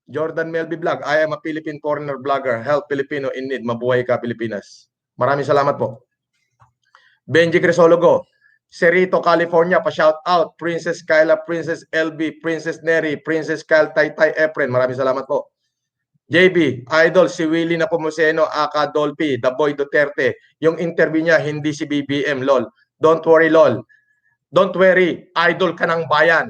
Jordan Melby Vlog, I am a Philippine foreigner vlogger. Help Filipino in need. Mabuhay ka, Pilipinas. Maraming salamat po. Benji Crisologo, Cerrito, California, pa-shout out. Princess Kyla, Princess LB, Princess Neri, Princess Kyle Taytay Efren. Maraming salamat po. JB, idol, si Willie Napomuceno, aka Dolphy, The Boy Duterte. Yung interview niya, hindi si BBM, lol. Don't worry, lol. Don't worry, idol ka ng bayan.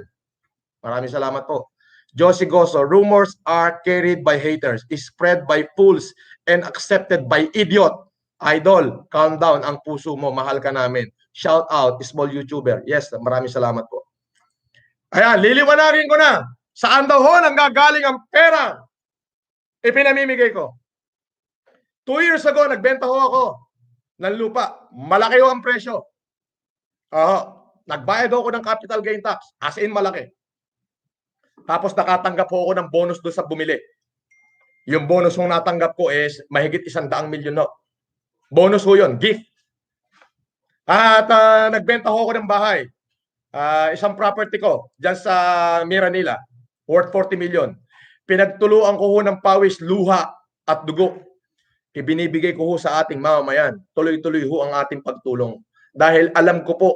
Maraming salamat po. Josie Goso, rumors are carried by haters, spread by fools, and accepted by idiot. Idol, calm down ang puso mo, mahal ka namin. Shout out, small YouTuber. Yes, maraming salamat po. Ayan, liliwanagin ko na. Saan daw ho nanggagaling ang pera? Ipinamimigay ko. 2 years ago, nagbenta ho ako ng lupa. Malaki ho ang presyo. Nagbayad ako ng capital gain tax. As in, malaki. Tapos nakatanggap ho ako ng bonus doon sa bumili. Yung bonus kong natanggap ko is mahigit 100 milyon ho. Bonus ho yun, gift. At nagbenta ho ako ng bahay. Isang property ko dyan sa Miranila, worth 40 million. Pinagtuluan ko ho ng pawis, luha at dugo. Ibinibigay ko ho sa ating mamamayan. Tuloy-tuloy ho ang ating pagtulong. Dahil alam ko po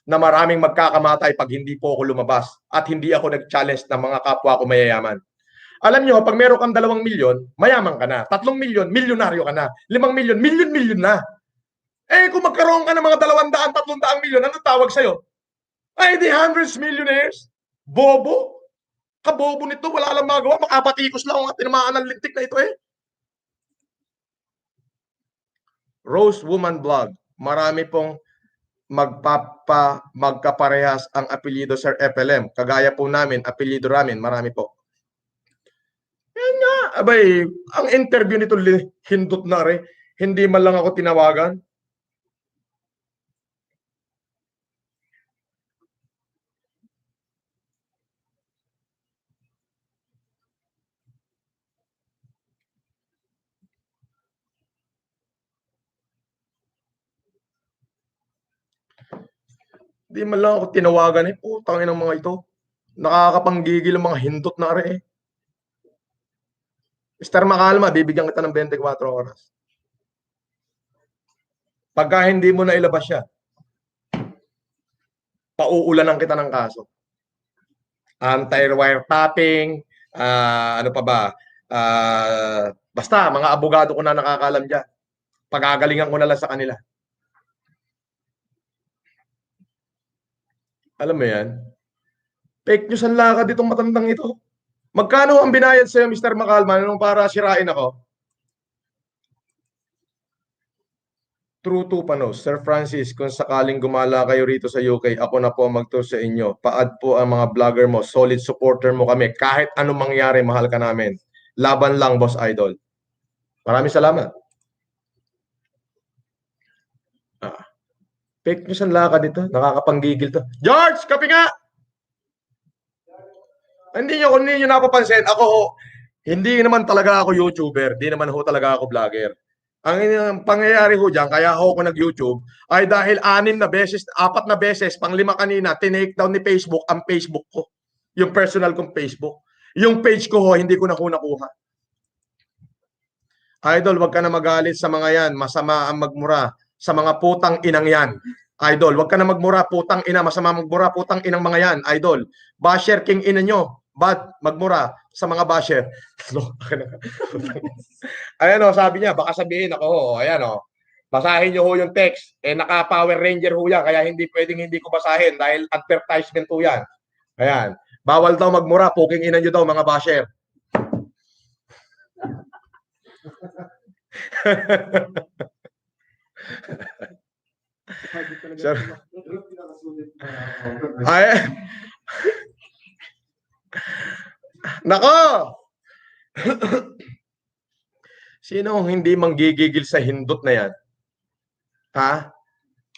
na maraming magkakamatay pag hindi po ako lumabas at hindi ako nag-challenge ng mga kapwa ko mayayaman. Alam nyo, pag meron kang 2 milyon, mayaman ka na. 3 milyon, milyonaryo ka na. 5 milyon, milyon-milyon na. Kung magkaroon ka ng mga 200, 300 milyon, ano tawag sa'yo? Ay, the hundreds millionaires. Bobo. Kabobo nito, wala lang magawa. Makapatikos lang ang tinamaan ng lintik na ito eh. Rose Woman Vlog, marami pong magkaparehas ang apelyido Sir FLM. Kagaya po namin, apelyido namin, marami po. Yan nga, abay, ang interview nito hindot na rin. Hindi man lang ako tinawagan. Hindi man lang ako tinawagan eh. Putang ina ng mga ito. Nakakapanggigil ang mga hindot na rin eh. Mr. Makalma, bibigyan kita ng 24 oras. Pagka hindi mo na ilabas siya, pauulanan kita ng kaso. Anti-wiretapping, ano pa ba? Basta, mga abogado ko na nakakalam dyan. Pagagalingan ko na lang sa kanila. Alam mo yan? Fake news ang lakad itong matandang ito. Magkano ang binayad sa'yo, Mr. Makalman, nung para sirain ako? True to Panos. Sir Francis, kung sakaling gumala kayo rito sa UK, ako na po ang mag-tour sa inyo. Paad po ang mga vlogger mo. Solid supporter mo kami. Kahit anong mangyari, mahal ka namin. Laban lang, Boss Idol. Maraming salamat. Fake news ang lakad ito. Nakakapanggigil to. George, kape nga! Hindi nyo napapansin. Ako, hindi naman talaga ako YouTuber. Hindi naman ho talaga ako vlogger. Ang pangyayari ho dyan, kaya ako nag-YouTube, ay dahil 4 na beses, pang-5 kanina, tinake down ni Facebook ang Facebook ko. Yung personal kong Facebook. Yung page ko ho, hindi ko na nakuha. Idol, wag ka na magalit sa mga yan. Masama ang magmura sa mga putang inang yan. Idol, wag ka na magmura, putang ina. Masama magmura, putang inang mga yan. Idol, basher king ina nyo. Bad, magmura sa mga basher. Ayan o, sabi niya, baka sabihin ako, ayan o. Basahin niyo ho yung text. Naka Power Ranger ho yan, kaya hindi pwedeng hindi ko basahin dahil advertisement ho yan. Ayan. Bawal daw magmura, puking ina nyo daw mga basher. Sir. Ay. Nako! Sino hindi manggigigil sa hindot na yan? Ha?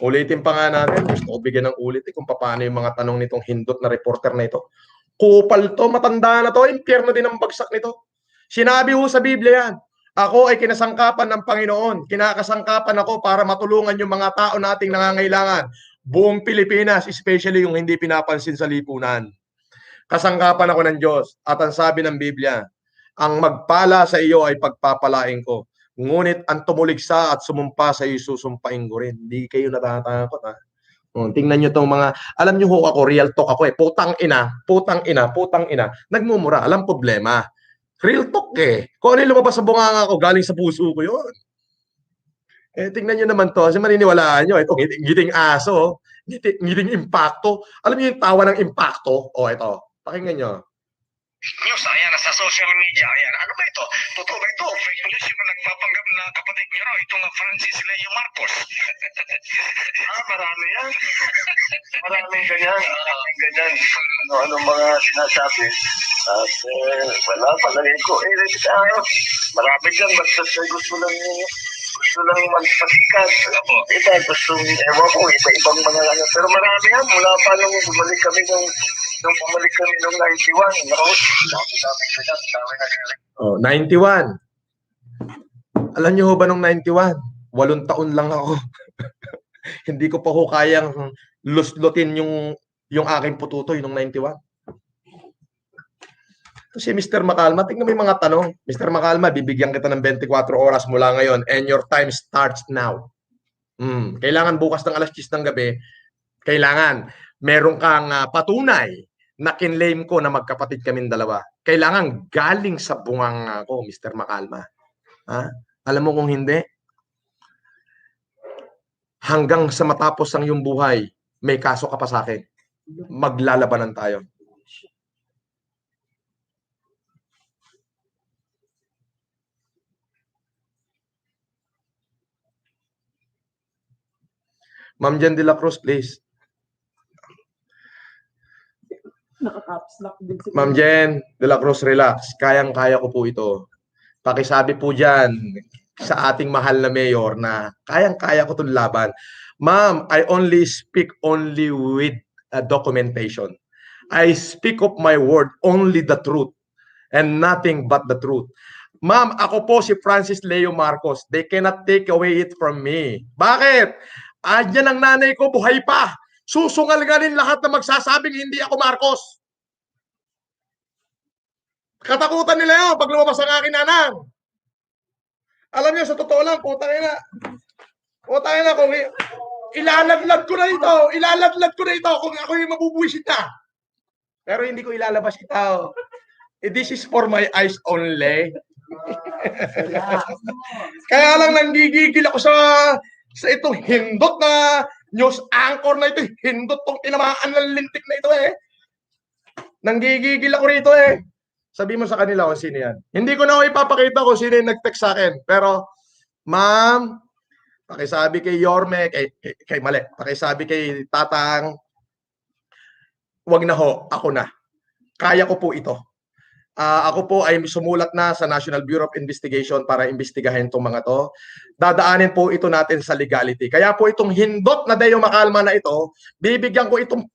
Ulitin pa nga natin. Gusto ko bigyan ng ulit kung paano yung mga tanong nitong hindot na reporter na ito. Kupal to, matanda na to, impyerno din ang bagsak nito. Sinabi ho sa Biblia yan. Ako ay kinasangkapan ng Panginoon. Kinakasangkapan ako para matulungan yung mga tao nating nangangailangan. Buong Pilipinas, especially yung hindi pinapansin sa lipunan. Kasangkapan ako ng Diyos. At ang sabi ng Biblia, ang magpala sa iyo ay pagpapalain ko. Ngunit ang tumuligsa at sumumpa sa iyo, susumpain ko rin. Hindi kayo natatakot ha. Tingnan nyo tong mga, alam nyo ho ako, real talk ako eh. Putang ina. Nagmumura, alam problema. Real talk eh. Kung ano yung lumabas sa bunganga ko, galing sa puso ko yun. Tingnan nyo naman to, kasi maniniwalaan nyo. Ito, ngiting aso, ngiting impacto. Alam nyo yung tawa ng impacto? Ito, pakinggan nyo. News, ayan, sa social media, ayan. Ano ba ito? Totoo ba ito? Fake news yung nagpapanggap na kapatid niyo raw, itong Francis Leo Marcos. Marami yan. Maraming ganyan. Ano mga sinasabi. At wala, palagay ko. Marami dyan, basta gusto lang magpasikat. Iba, ewan ko, iba-ibang mga ano. Pero marami yan, mula pa nung bumalik kami nung 91. Naku, dami 91. Alam niyo ho ba nung 91? 8 taon lang ako. Hindi ko pa ho kayang luslutin yung aking pututoy nung 91. Si Mr. Makalma, tingnan mo yung mga tanong. Mr. Makalma, bibigyan kita ng 24 oras mula ngayon and your time starts now. Kailangan bukas ng alas 10 ng gabi, kailangan meron kang patunay na kinlaim ko na magkapatid kaming dalawa. Kailangan galing sa bunganga ko, Mr. Makalma. Alam mo kung hindi, hanggang sa matapos ang iyong buhay, may kaso ka pa sa akin. Maglalabanan tayo. Ma'am Jen de la Cruz, please. Naka-caps lock din si Ma'am Jen de la Cruz, relax. Kayang-kaya ko po ito. Pakisabi po dyan sa ating mahal na mayor na kayang-kaya ko itong laban. Ma'am, I only speak only with documentation. I speak of my word, only the truth and nothing but the truth. Ma'am, ako po si Francis Leo Marcos. They cannot take away it from me. Bakit? Andiyan ang nanay ko, buhay pa. Susungal-galin lahat na magsasabing hindi ako Marcos. Katakutan nila yun pag lumabas ang aking nanang. Alam niyo, sa totoo lang, putang ina, kung ilalaglag ko na ito kung ako yung mabubuwisit na. Pero hindi ko ilalabas ito. This is for my eyes only. Kaya lang nanggigigil ako sa itong hindot na news anchor na ito. Hindot tong tinamaan ng lintik na ito eh. Nanggigigil ako rito eh. Sabi mo sa kanila kung sino yan. Hindi ko na ako ipapakita kung sino yung nag-text sa akin. Pero, ma'am, pakisabi kay Yorme, pakisabi kay Tatang, wag na ho, ako na. Kaya ko po ito. Ako po ay sumulat na sa National Bureau of Investigation para imbestigahin itong mga to. Dadaanin po ito natin sa legality. Kaya po itong hindot na Deo Makalma na ito, bibigyan ko itong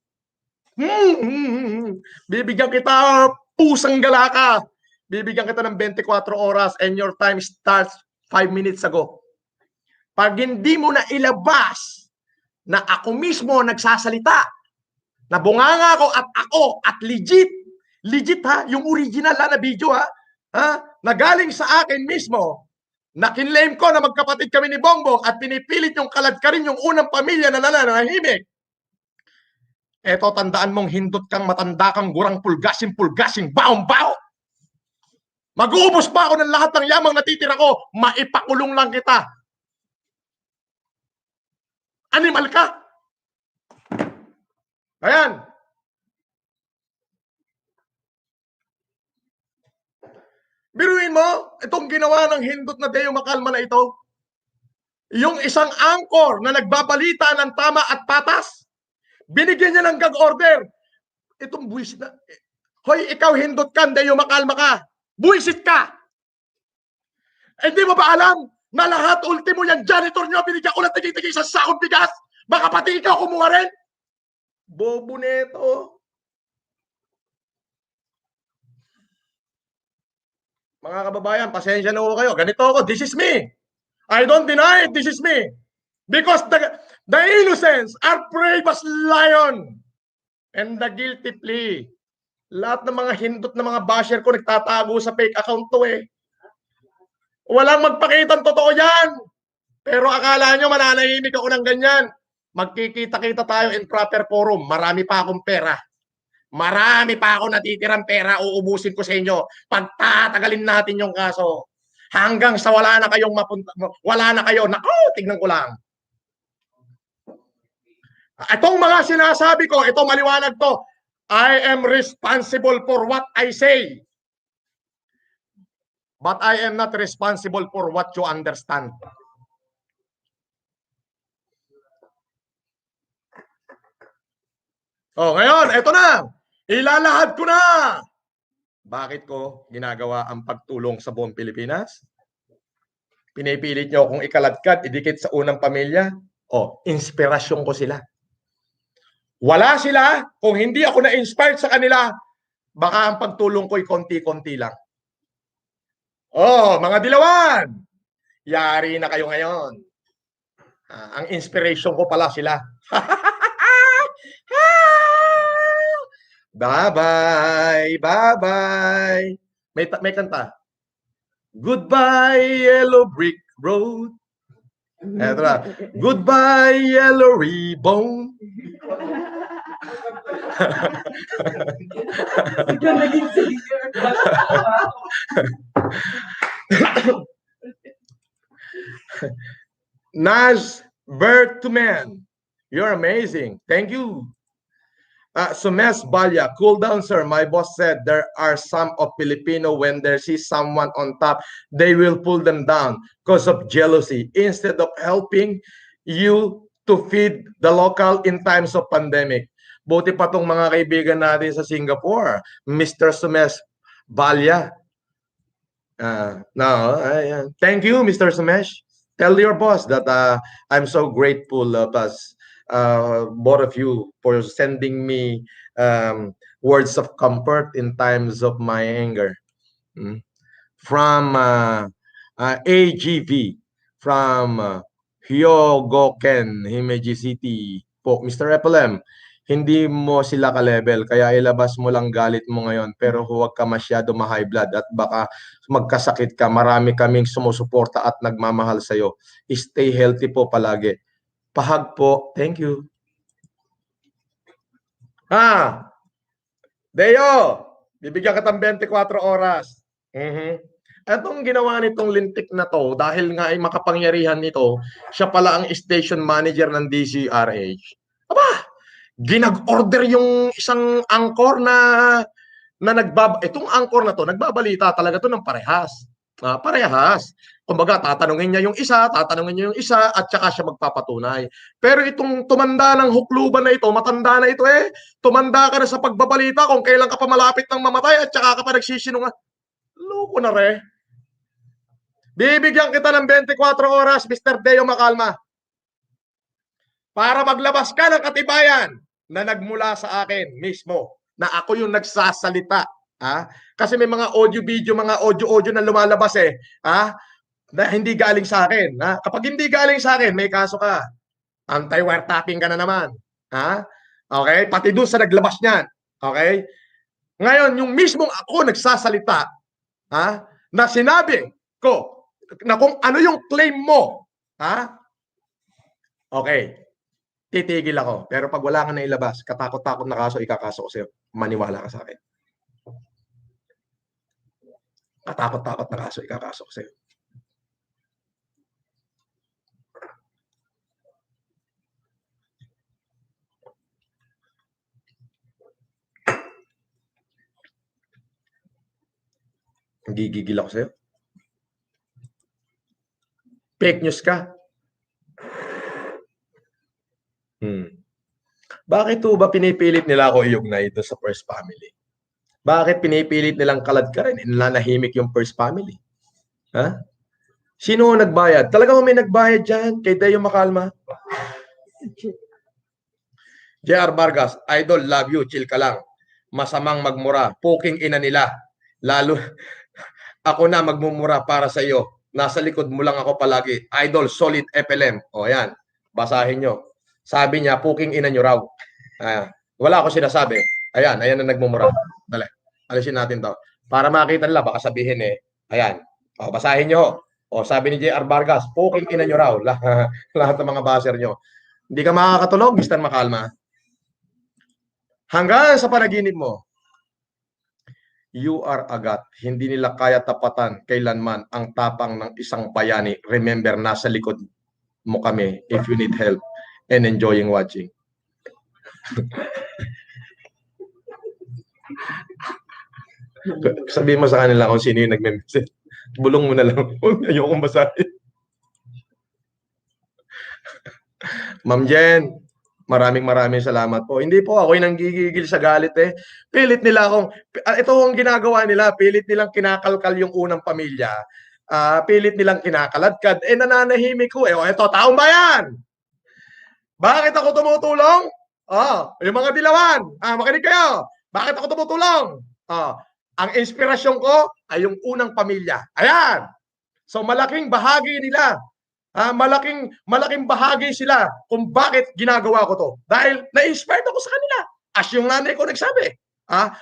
bibigyan kita pusang galaka. Bibigyan kita ng 24 oras and your time starts 5 minutes ago. Pag hindi mo na ilabas na ako mismo nagsasalita, na bunganga ako at legit ha, yung original na video ha, na galing sa akin mismo, na kinlaim ko na magkapatid kami ni Bongbong at pinipilit yung kaladkarin yung unang pamilya na nananahimik. Eto, tandaan mong hindot kang matanda kang gurang pulgasing baong-bao. Mag-uubos pa ako ng lahat ng yamang natitira ko, maipakulong lang kita. Animal ka. Ayan. Biruin mo, itong ginawa ng hindot na Deo Makalma na ito, yung isang anchor na nagbabalita ng tama at patas, binigyan niya ng gag order. Itong buwisit na, hoy, ikaw hindot ka, Deo Makalma ka. Buwisit ka. Hindi mo ba alam na lahat ultimo yung janitor nyo, binigyan ko lang tigil-tigil sa sakong bigas? Baka pati ikaw kumuha rin? Bobo neto. Mga kababayan, pasensya na ho kayo. Ganito ako, this is me. I don't deny it, this is me. Because the innocents are brave as lion and the guilty plea. Lahat ng mga hindot na mga basher ko nagtatago sa fake account to eh. Walang magpakitang totoo yan. Pero akala nyo mananahimik ako ng ganyan. Magkikita-kita tayo in proper forum. Marami pa akong pera. Marami pa ako natitirang pera. Uubusin ko sa inyo. Pagtatagalin natin yung kaso. Hanggang sa wala na kayong mapunta. Wala na kayo. Naku, tignan ko lang. Itong mga sinasabi ko, ito maliwanag to. I am responsible for what I say. But I am not responsible for what you understand. Oh, ngayon, eto na. Ilalahad ko na. Bakit ko ginagawa ang pagtulong sa buong Pilipinas? Pinipilit nyo kung ikaladkad, idikit sa unang pamilya. Oh, inspirasyon ko sila. Wala sila, kung hindi ako na-inspired sa kanila, baka ang pagtulong ko'y konti-konti lang. Oh, mga dilawan, yari na kayo ngayon. Ang inspiration ko pala sila. Bye-bye, bye-bye. May kanta. Goodbye, yellow brick road. Eto na. Goodbye, yellow ribbon. Ikaw naging singer. Nas birth to man. You're amazing. Thank you. Sumes Balya, cool down, sir. My boss said there are some of Filipino when they see someone on top, they will pull them down because of jealousy. Instead of helping you to feed the local in times of pandemic. Buti pa tong mga kaibigan natin sa Singapore, Mr. Sumes Balya. Thank you, Mr. Sumesh. Tell your boss that I'm so grateful both of you for sending me words of comfort in times of my anger. From AGV, from Hyogoken, Himeji City po. Mr. FLM, hindi mo sila ka-level, kaya ilabas mo lang galit mo ngayon, pero huwag ka masyado ma-high blood at baka magkasakit ka. Marami kaming sumusuporta at nagmamahal sa'yo. Stay healthy po palagi. Pahag po. Thank you. Deo, bibigyan ka ng 24 oras. Etong ginawa nitong lintik na to, dahil nga ay makapangyarihan nito, siya pala ang station manager ng DCRH. Aba, ginag-order yung isang anchor na itong anchor na to, nagbabalita talaga to ng parehas. Parehas. Kumbaga, tatanungin niya yung isa, at saka siya magpapatunay. Pero itong tumanda ng hukluban na ito, matanda na ito tumanda ka na sa pagbabalita kung kailan ka pa malapit ng mamatay at saka ka pa nagsisinungaling. Loko na re. Bibigyan kita ng 24 oras, Mr. Deo Macalma, para maglabas ka ng katibayan na nagmula sa akin mismo, na ako yung nagsasalita. Kasi may mga audio-video, mga audio-audio na lumalabas na hindi galing sa akin. Kapag hindi galing sa akin, may kaso ka. Anti-wiretapping ka na naman. Okay? Pati doon sa naglabas niyan. Okay? Ngayon, yung mismong ako nagsasalita, na sinabi ko na kung ano yung claim mo, okay, titigil ako. Pero pag wala ka na ilabas, katakot-takot na kaso, ikakaso ko sa'yo. Maniwala ka sa akin. Katakot-takot na kaso, ikakaso ko sa'yo. Gigigil ako sa'yo. Fake news ka. Bakit ba pinipilit nila ako iugnay ito sa first family? Bakit pinipilit nilang kalad ka rin? Nanahimik yung first family. Sino nagbayad? Talagang may nagbayad dyan kay Deo Macalma? JR Vargas, idol, love you, chill ka lang. Masamang magmura, puking ina nila. Lalo, ako na magmumura para sa iyo. Nasa likod mo lang ako palagi. Idol, solid FLM. O yan, basahin nyo. Sabi niya, puking ina nyo raw. Wala ako sinasabi. Ayan na nagmumura. Dali, alisin natin to. Para makita nila, baka sabihin ayan. O, basahin nyo. O, sabi ni JR Vargas, puking ina nyo raw. Lahat ng mga baser nyo. Hindi ka makakatulog, Mr. Macalma. Hanggang sa panaginip mo, you are agat. Hindi nila kaya tapatan kailanman ang tapang ng isang bayani. Remember, nasa likod mo kami if you need help and enjoying watching. Sabihin mo sa kanila kung sino yung nagme-message. Bulong mo na lang. Ayokong basahin. Ma'am Jen, maraming salamat po. Hindi po ako yung nanggigigil sa galit Pilit nila akong, ito ang ginagawa nila, pilit nilang kinakalkal yung unang pamilya. Pilit nilang kinakaladkad. Nananahimik ko ito, taong bayan! Bakit ako tumutulong? Yung mga dilawan, makinig kayo. Bakit ako tumutulong? Ang inspirasyon ko ay yung unang pamilya. Ayan! So malaking bahagi nila. Malaking bahagi sila kung bakit ginagawa ko to. Dahil na-inspired ako sa kanila. As yung nanay ko nagsabi.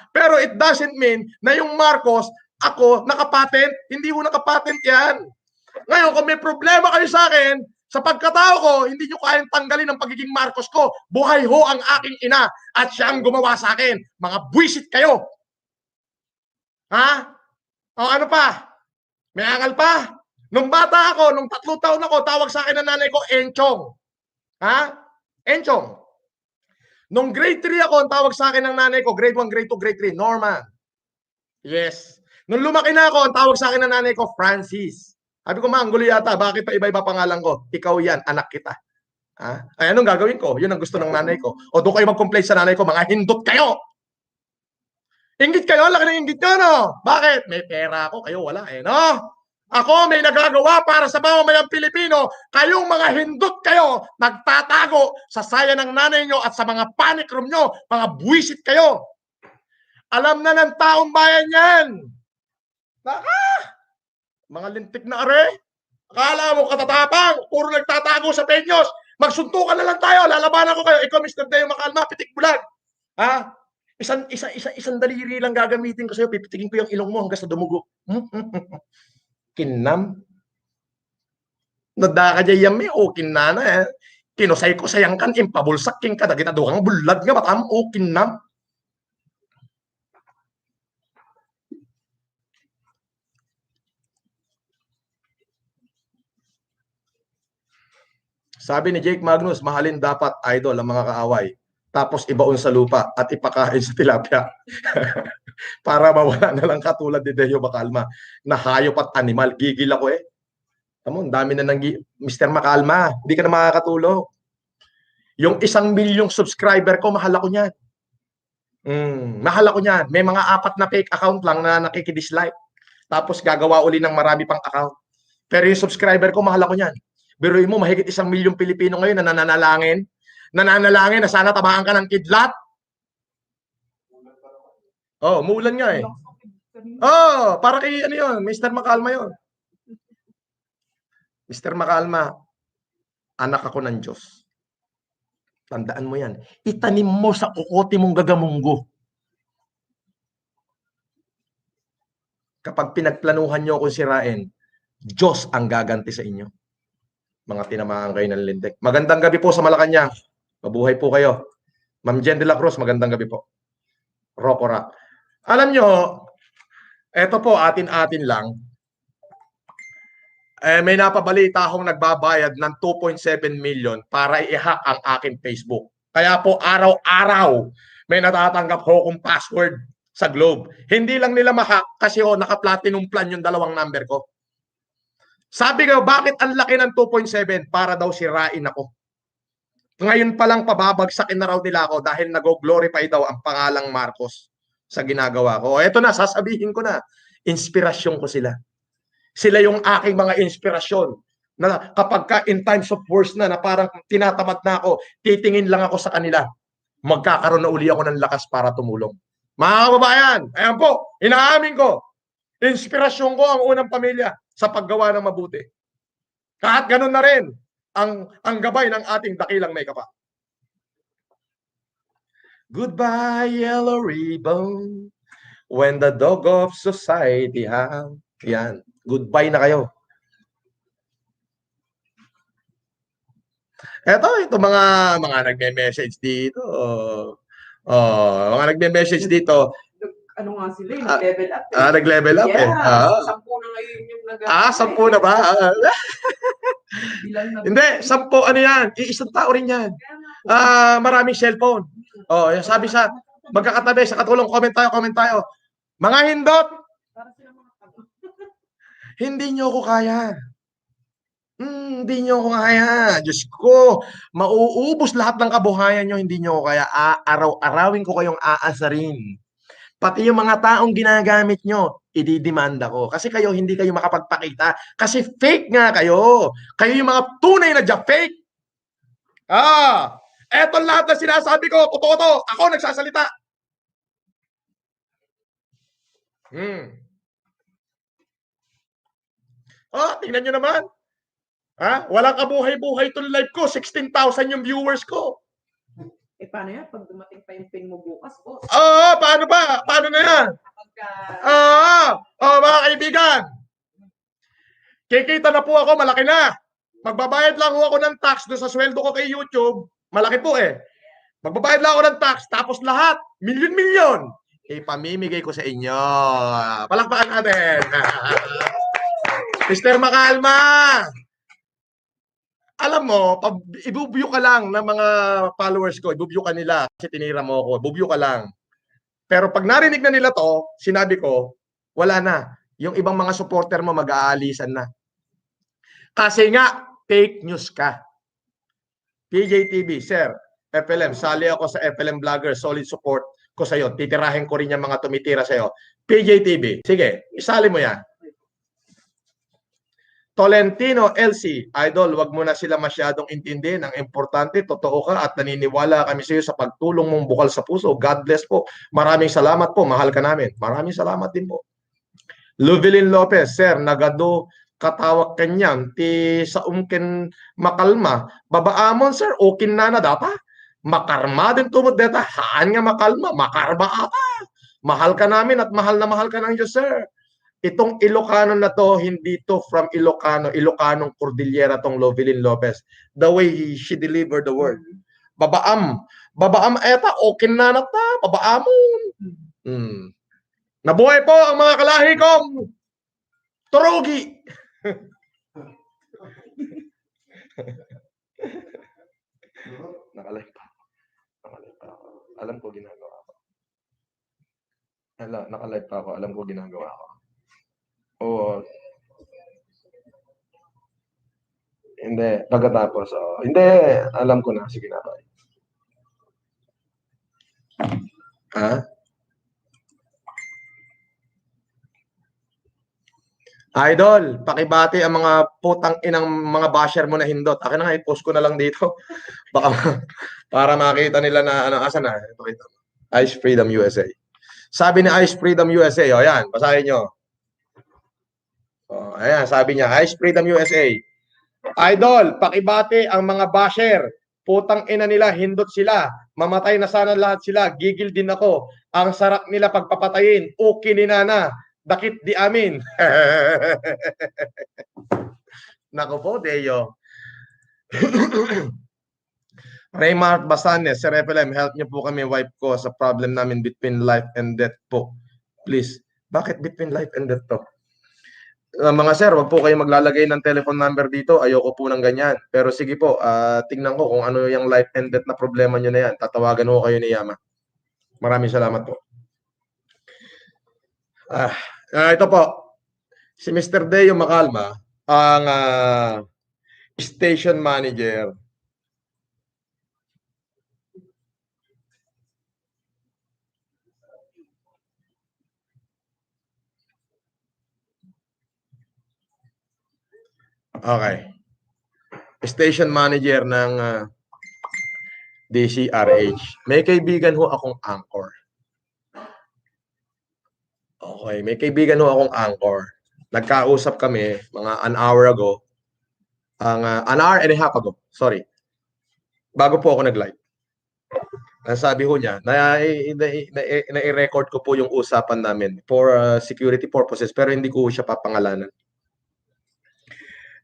Pero it doesn't mean na yung Marcos, ako, nakapatent. Hindi ko nakapatent yan. Ngayon, kung may problema kayo sa akin, sa pagkatao ko, hindi nyo kayang tanggalin ang pagiging Marcos ko. Buhay ho ang aking ina at siya ang gumawa sa akin. Mga buwisit kayo. O ano pa? May angal pa? Nung bata ako, nung 3 taon ako, tawag sa akin ng nanay ko, Enchong. Enchong. Nung grade 3 ako, ang tawag sa akin ng nanay ko, grade 1, grade 2, grade 3, Norman. Yes. Nung lumaki na ako, ang tawag sa akin ng nanay ko, Francis. Sabi ko, Manggulo yata, bakit pa iba-iba pangalan ko? Ikaw yan, anak kita. Ay, anong gagawin ko? Yun ang gusto ng nanay ko. O doon kayo mag-complain sa nanay ko, mga hindot kayo! Inggit kayo, laki ng inggit nyo, no? Bakit? May pera ako, kayo wala eh, no? Ako may nagagawa para sa mamamayang Pilipino, kayong mga hindot kayo, nagtatago sa saya ng nanay nyo at sa mga panic room nyo, mga buwisit kayo. Alam na ng taong bayan yan. Baka, mga lintik na are. Akala mo katatapang, puro nagtatago sa penyos. Magsuntukan na lang tayo, lalabanan ko kayo. Ikaw, Mr. Deo Makalma, pitik bulag. Ha? Isang daliri lang gagamitin ko sa'yo, pipitikin ko yung ilong mo hanggang sa dumugo. Kinam. Nada ka dyan yami, o kinana eh. Kinusay ko sayang kan, impabulsak king ka, dagita doang bulad nga, batam, o kinam. Sabi ni Jake Magnus, mahalin dapat idol ang mga kaaway. Tapos ibaon sa lupa at ipakain sa tilapia. Para mawala na lang katulad ni Deo Makalma na hayop at animal. Gigil ako eh. Tamo, dami na ng Mr. Makalma, hindi ka na makakatulog. Yung 1 milyong subscriber ko, mahal ako niyan. Mahal ako niyan. May mga 4 na fake account lang na nakikidislike. Tapos gagawa uli ng marami pang account. Pero yung subscriber ko, mahal ako niyan. Biruin mo, mahigit 1 milyong Pilipino ngayon na nananalangin na sana tamaan ka ng kidlat. Oh, muulan nga eh. Oh, para kay ano yun, Mr. Makalma yun. Mr. Makalma, anak ako ng Diyos. Tandaan mo yan. Itanim mo sa kukote mong gagamunggo. Kapag pinagplanuhan nyo akong sirain, Diyos ang gaganti sa inyo. Mga tinamaan kayo ng lintik. Magandang gabi po sa Malacanang. Mabuhay po kayo. Ma'am Jen de la Cruz, magandang gabi po. Rock. Alam nyo, eto po, atin-atin lang. May napabalita akong nagbabayad ng 2.7 million para i-hack ang aking Facebook. Kaya po, araw-araw, may natatanggap ho kong password sa Globe. Hindi lang nila ma-hack kasi naka-platinum plan yung 2 number ko. Sabi ko, bakit ang laki ng 2.7? Para daw sirain ako. Ngayon pa lang pababagsakin na raw nila ako dahil nag-glorify daw ang pangalang Marcos sa ginagawa ko. Eto na, sasabihin ko na, inspirasyon ko sila. Sila yung aking mga inspirasyon na kapag ka in times of worst na parang tinatamad na ako, titingin lang ako sa kanila. Magkakaroon na uli ako ng lakas para tumulong. Mga kababayan, ayan po, inaamin ko, inspirasyon ko ang unang pamilya sa paggawa ng mabuti. Kahit ganun na rin ang gabay ng ating dakilang may kapa. Goodbye, yellow ribbon, when the dog of society have. Yan. Goodbye na kayo. Ito mga nagme-message dito. Mga nagme-message dito. Ano nga sila, nag-level up. Nag-level up eh. 10 na ngayon yung 10 na ba? Hindi, 10 ano yan? Isang tao rin yan. Maraming cellphone. Sabi sa magkakatabi sa katulong, comment tayo. Mga hindot, hindi nyo ako kaya. Hindi nyo ako kaya. Diyos ko, mauubos lahat ng kabuhayan nyo, hindi nyo ako kaya. Araw-arawin ko kayong aasarin. Pati yung mga taong ginagamit nyo, ididimanda ko. Kasi kayo, hindi kayo makapagpakita. Kasi fake nga kayo. Kayo yung mga tunay na fake. Eto lahat na sinasabi ko, totoo to. Ako nagsasalita. Tingnan nyo naman. Walang kabuhay-buhay itong live ko. 16,000 yung viewers ko. Paano yan? Pag dumating pa yung pin mo bukas, boss. Paano ba? Paano na yan? Mga kaibigan. Kikita na po ako, malaki na. Magbabayad lang ako ng tax doon sa sweldo ko kay YouTube. Malaki po eh. Magbabayad lang ako ng tax. Tapos lahat, milyon-milyon. Pamimigay ko sa inyo. Palakpakan natin. Mr. Makalma. Alam mo, pag ibubuyo ka lang ng mga followers ko, ibubuyo ka nila kasi tinira mo ako, ibubuyo ka lang. Pero pag narinig na nila to, sinabi ko, wala na. Yung ibang mga supporter mo mag-aalisan na. Kasi nga, fake news ka. PJTV, sir, FLM, sali ako sa FLM Vlogger, solid support ko sa'yo. Titirahin ko rin yung mga tumitira sa'yo. PJTV, sige, isali mo yan. Tolentino LC, Idol, wag mo na sila masyadong intindihin. Ang importante, totoo ka at naniniwala kami sa iyo sa pagtulong mong bukal sa puso. God bless po. Maraming salamat po. Mahal ka namin. Maraming salamat din po. Luvelin Lopez, Sir, nagado katawag kanyang ti sa umken makalma. Babaamon, Sir, ukin na data. Makarma din tumod data. Haan nga makalma. Makarma ata. Mahal ka namin at mahal na mahal ka ng Diyos, Sir. Itong Ilocano na to, hindi to from Ilocano, Ilocanong Cordillera tong Lovelin Lopez. The way she delivered the word. Babaam. Babaam eta, okay na nata. Babaamon. Nabuhay po ang mga kalahi kong turugi. Nakalive pa. Nakalive pa ako. Alam ko ginagawa ko. Nakalive pa ako. Alam ko ginagawa ko. Oo. Hindi. Pagkatapos, hindi. Alam ko na. Sige na. Ha? Idol, pakibati ang mga putang inang mga basher mo na hindot. Akin na nga, i-post ko na lang dito. Baka para makita nila na ano, asa na. Ito. Ice Freedom USA. Sabi ni Ice Freedom USA, o yan, basahin nyo. Ayan, sabi niya, Ice Freedom USA. Idol, pakibati ang mga basher. Putang ina nila, hindot sila. Mamatay na sana lahat sila. Gigil din ako. Ang sarap nila pagpapatayin. Okay ni Nana. Dakit di amin. Nako po, Deyo. Raymart Basanes, Sir FLM, help niyo po kami, wife ko, sa problem namin between life and death po. Please. Bakit between life and death to? Mga sir, wag po kayo maglalagay ng telephone number dito. Ayoko po ng ganyan. Pero sige po, tingnan ko kung ano yung life and death na problema nyo na yan. Tatawagan ko kayo ni Yama. Maraming salamat po. Ito po, si Mr. Deo Macalma, ang station manager. Okay. Station manager ng DCRH. May kaibigan ho akong anchor. Okay, may kaibigan ho akong anchor. Nagkausap kami mga an hour ago. An hour and a half ago. Sorry. Bago po ako nag-live. Sabi ho niya, na-record ko po yung usapan namin for security purposes pero hindi ko siya papangalanan.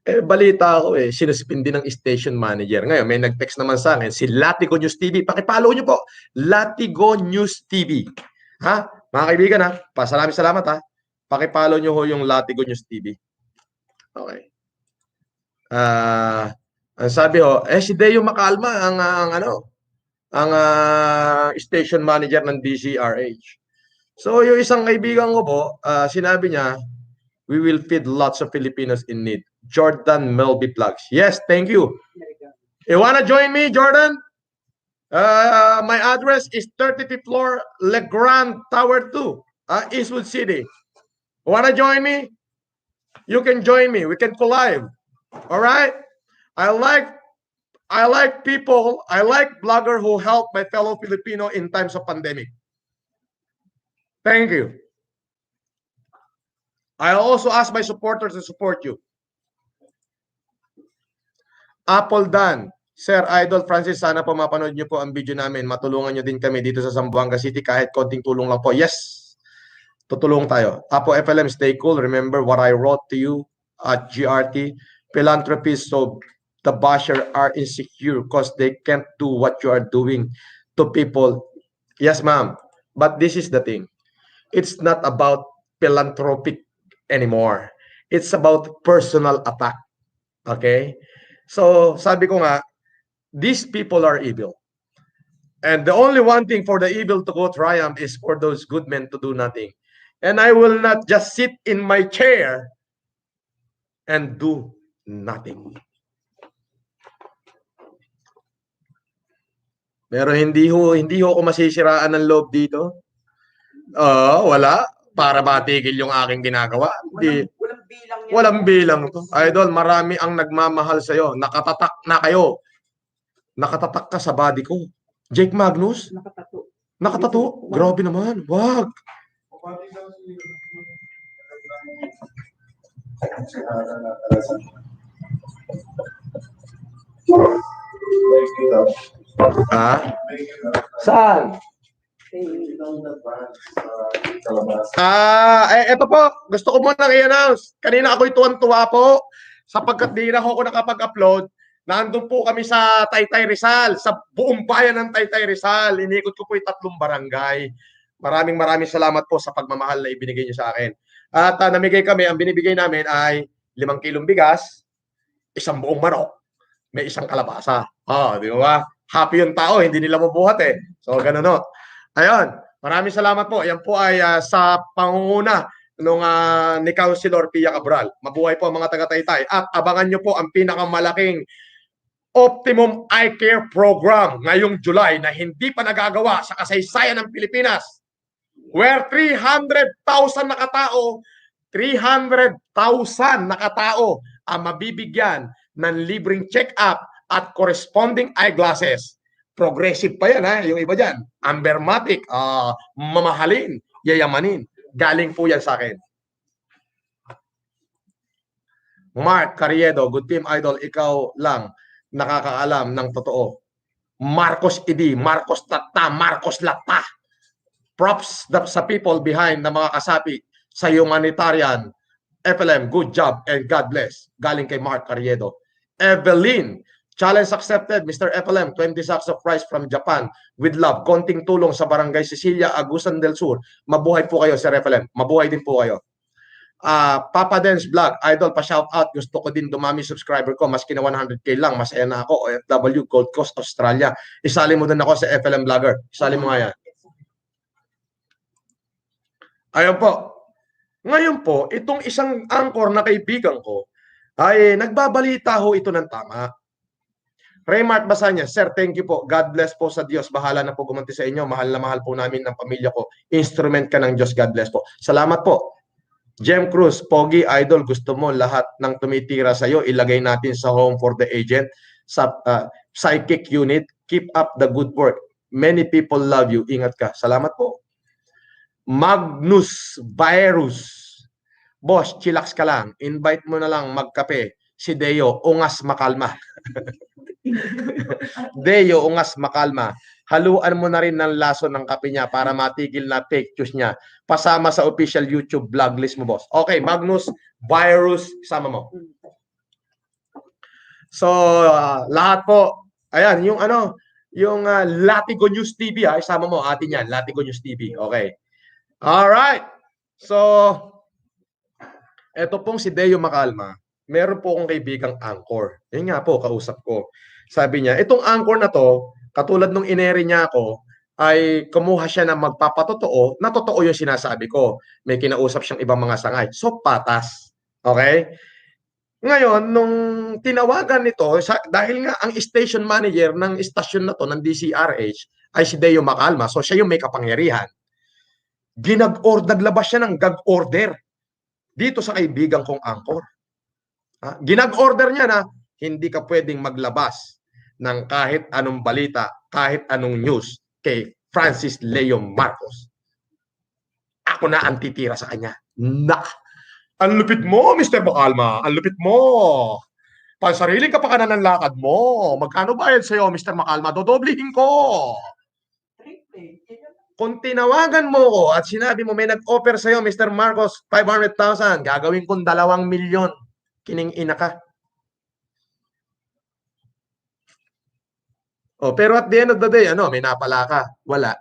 Balita ako sinuspindi ng station manager. Ngayon, may nag-text naman sa akin, si Latigo News TV. Pakipollow nyo po, Latigo News TV. Ha? Mga kaibigan ha, salamat ha. Pakipollow nyo ho yung Latigo News TV. Okay. Ang sabi ho, si Deo Macalma ang station manager ng DCRH. So, yung isang kaibigan ko po, sinabi niya, we will feed lots of Filipinos in need. Jordan Melby Plugs. Yes, thank you. You wanna join me, Jordan? My address is 35th floor, Legrand Tower 2, Eastwood City. Wanna join me? You can join me. We can collide. All right? I like people. I like blogger who help my fellow Filipino in times of pandemic. Thank you. I also ask my supporters to support you. Apple Dan, Sir Idol Francis, sana po mapanood nyo po ang video namin. Matulungan nyo din kami dito sa Zamboanga City kahit konting tulong lang po. Yes, tutulong tayo. Apo FLM, stay cool. Remember what I wrote to you at GRT. Philanthropists so the basher are insecure because they can't do what you are doing to people. Yes, ma'am. But this is the thing. It's not about philanthropic anymore. It's about personal attack. Okay? So, sabi ko nga, these people are evil. And the only one thing for the evil to go triumph is for those good men to do nothing. And I will not just sit in my chair and do nothing. Pero hindi ho ako masisiraan ng loob dito. Wala. Para matigil yung aking ginagawa. Hindi. Walang bilang yan. Walang bilang to. Idol, marami ang nagmamahal sa'yo. Nakatatak na kayo. Nakatatak ka sa body ko. Jake Magnus? Nakatato. Nakatato? Grabe naman. Wag. Ha? Saan? Eto po. Gusto ko muna i-announce. Kanina ako'y tuwan-tuwa po sapagkat di na ako nakapag-upload. Nandun po kami sa Taytay Rizal, sa buong bayan ng Taytay Rizal. Inikot ko po yung 3 barangay. Maraming salamat po sa pagmamahal na ibinigay niyo sa akin. At namigay kami, ang binibigay namin ay 5 kilong bigas, 1 buong manok, may 1 kalabasa. Di ba? Happy yung tao, hindi nila mabuhat eh. So, ganun no. Ayun, maraming salamat po. Yan po ay sa pangunguna ni Councilor Pia Cabral. Mabuhay po ang mga taga-Taytay. At abangan nyo po ang pinakamalaking Optimum Eye Care Program ngayong July na hindi pa nagagawa sa kasaysayan ng Pilipinas. Where 300,000 nakatao, 300,000 nakatao ang mabibigyan ng libreng check-up at corresponding eyeglasses. Progressive pa yan, ha? Yung iba dyan. Ambermatic, mamahalin, yayamanin. Galing po yan sa akin. Mark Carriedo, good team idol, ikaw lang nakakaalam ng totoo. Marcos Idi, Marcos Tata, Marcos Lata. Props sa people behind na mga kasapi sa humanitarian. FLM, good job and God bless. Galing kay Mark Carriedo. Evelyn, challenge accepted, Mr. FLM, 20 sacks of rice from Japan with love. Konting tulong sa Barangay Cecilia, Agusan del Sur. Mabuhay po kayo, Sir FLM. Mabuhay din po kayo. Papa Dance Vlog, idol, pa-shout out. Gusto ko din dumami subscriber ko. Maski na 100k lang, masaya na ako. OFW, Gold Coast, Australia. Isali mo din ako sa FLM Vlogger. Isali mo nga yan. Ayun po. Ngayon po, itong isang anchor na kaibigan ko, ay nagbabalita ho ito ng tama. Raymart Basanya, Sir, thank you po. God bless po sa Diyos. Bahala na po gumanti sa inyo. Mahal na mahal po namin ng pamilya ko. Instrument ka ng Diyos. God bless po. Salamat po. Jem Cruz, Pogi, idol, gusto mo lahat ng tumitira sa iyo, ilagay natin sa home for the agent, sa psychic unit. Keep up the good work. Many people love you. Ingat ka. Salamat po. Magnus Virus. Boss, chillax ka lang. Invite mo na lang magkape. Si Deo, ungas makalma. Deo, ungas makalma. Haluan mo na rin ng laso ng kape niya para matigil na fake news niya. Pasama sa official YouTube vlog list mo, boss. Okay, Magnus Virus, sama mo. So, lahat po. Ayan, yung Latigo News TV, isama mo atin yan, Latigo News TV. Okay. Alright. So, eto pong si Deo Makalma. Meron po akong kaibigang anchor. Yun nga po, kausap ko. Sabi niya, itong anchor na to, katulad nung ineri niya ako, ay kumuha siya ng magpapatotoo na totoo yung sinasabi ko. May kinausap siyang ibang mga sangay. So, patas. Okay? Ngayon, nung tinawagan nito, dahil nga ang station manager ng station na to, ng DCRH, ay si Deo Makalma. So, siya yung may kapangyarihan. Naglabas siya ng gag order dito sa kaibigan kong anchor. Ginag-order niya na hindi ka pwedeng maglabas ng kahit anong balita, kahit anong news kay Francis Leo Marcos. Ako na ang titira sa kanya. Ang lupit mo, Mr. Makalma. Ang lupit mo. Pansarili ka pa ka na ng lakad mo. Magkano bayad sa'yo, Mr. Makalma? Dodoblihin ko. Kung tinawagan mo ko at sinabi mo may nag-offer sa'yo, Mr. Marcos, 500,000, gagawin kong 2 milyon. Kining ina ka. Pero at the end of the day, may napala ka? Wala.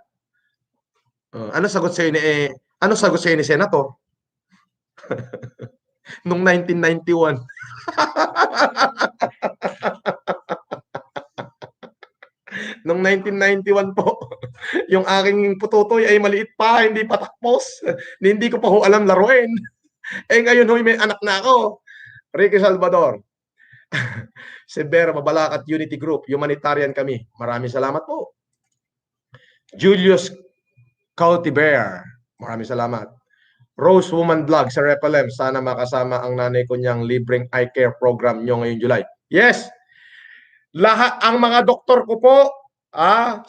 Ano sagot sa'yo ni Senator? Nung 1991. Nung 1991 po, yung aking pututoy ay maliit pa, hindi pa takpos. Hindi ko pa ho alam laruin. Ngayon ho, may anak na ako. Ricky Salvador. Si Vera Mabalacat Unity Group, humanitarian kami. Maraming salamat po. Julius Cautiver, maraming salamat. Rose Woman Vlog sa Repalem, sana makasama ang nanay ko niyang libreng eye care program nyo ngayong July. Yes! Lahat ang mga doktor ko po,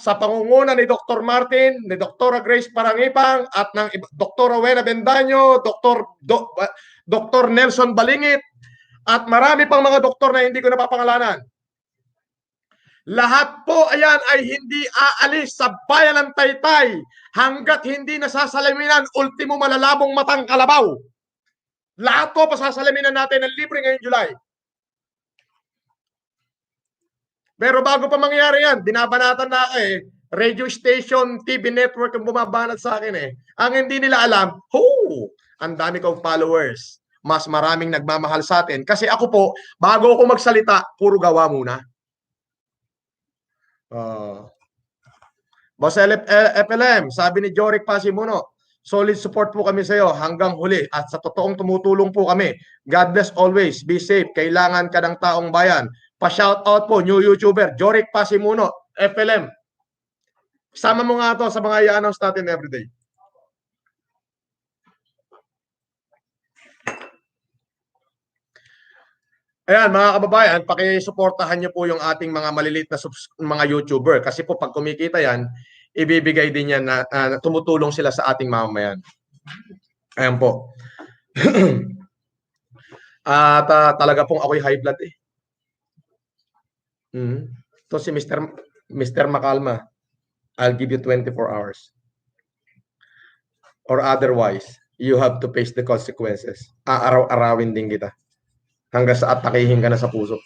sa pangunguna ni Dr. Martin, ni Dr. Grace Parangipang, at ng Dr. Rowena Bendaño, Dr. Nelson Balingit, at marami pang mga doktor na hindi ko napapangalanan. Lahat po ayan ay hindi aalis sa bayan ng Taytay hanggat hindi nasasalaminan ultimo malalabong matang kalabaw. Lahat po pasasalaminan natin ng libre ngayong July. Pero bago pa mangyari yan, binabanatan na ako radio station, TV network ang bumabanat sa akin Ang hindi nila alam, ang dami kong followers. Mas maraming nagmamahal sa atin. Kasi ako po, bago ako magsalita, puro gawa muna. Boss FLM, sabi ni Joric Pasimuno, solid support po kami sa iyo hanggang huli at sa totoong tumutulong po kami. God bless always. Be safe. Kailangan ka ng taong bayan. Pa-shoutout po, new YouTuber, Joric Pasimuno, FLM. Sama mo nga to sa mga i-announce natin everyday. Ayan, mga kababayan, pakisuportahan niyo po yung ating mga maliliit na mga YouTuber. Kasi po pag kumikita yan, ibibigay din yan na tumutulong sila sa ating mamamayan. Ayan po. At talaga pong ako'y high blood Ito si Mr. Makalma. I'll give you 24 hours. Or otherwise, you have to face the consequences. Aaraw-arawin din kita. Hanggang sa atakihin ka na sa puso.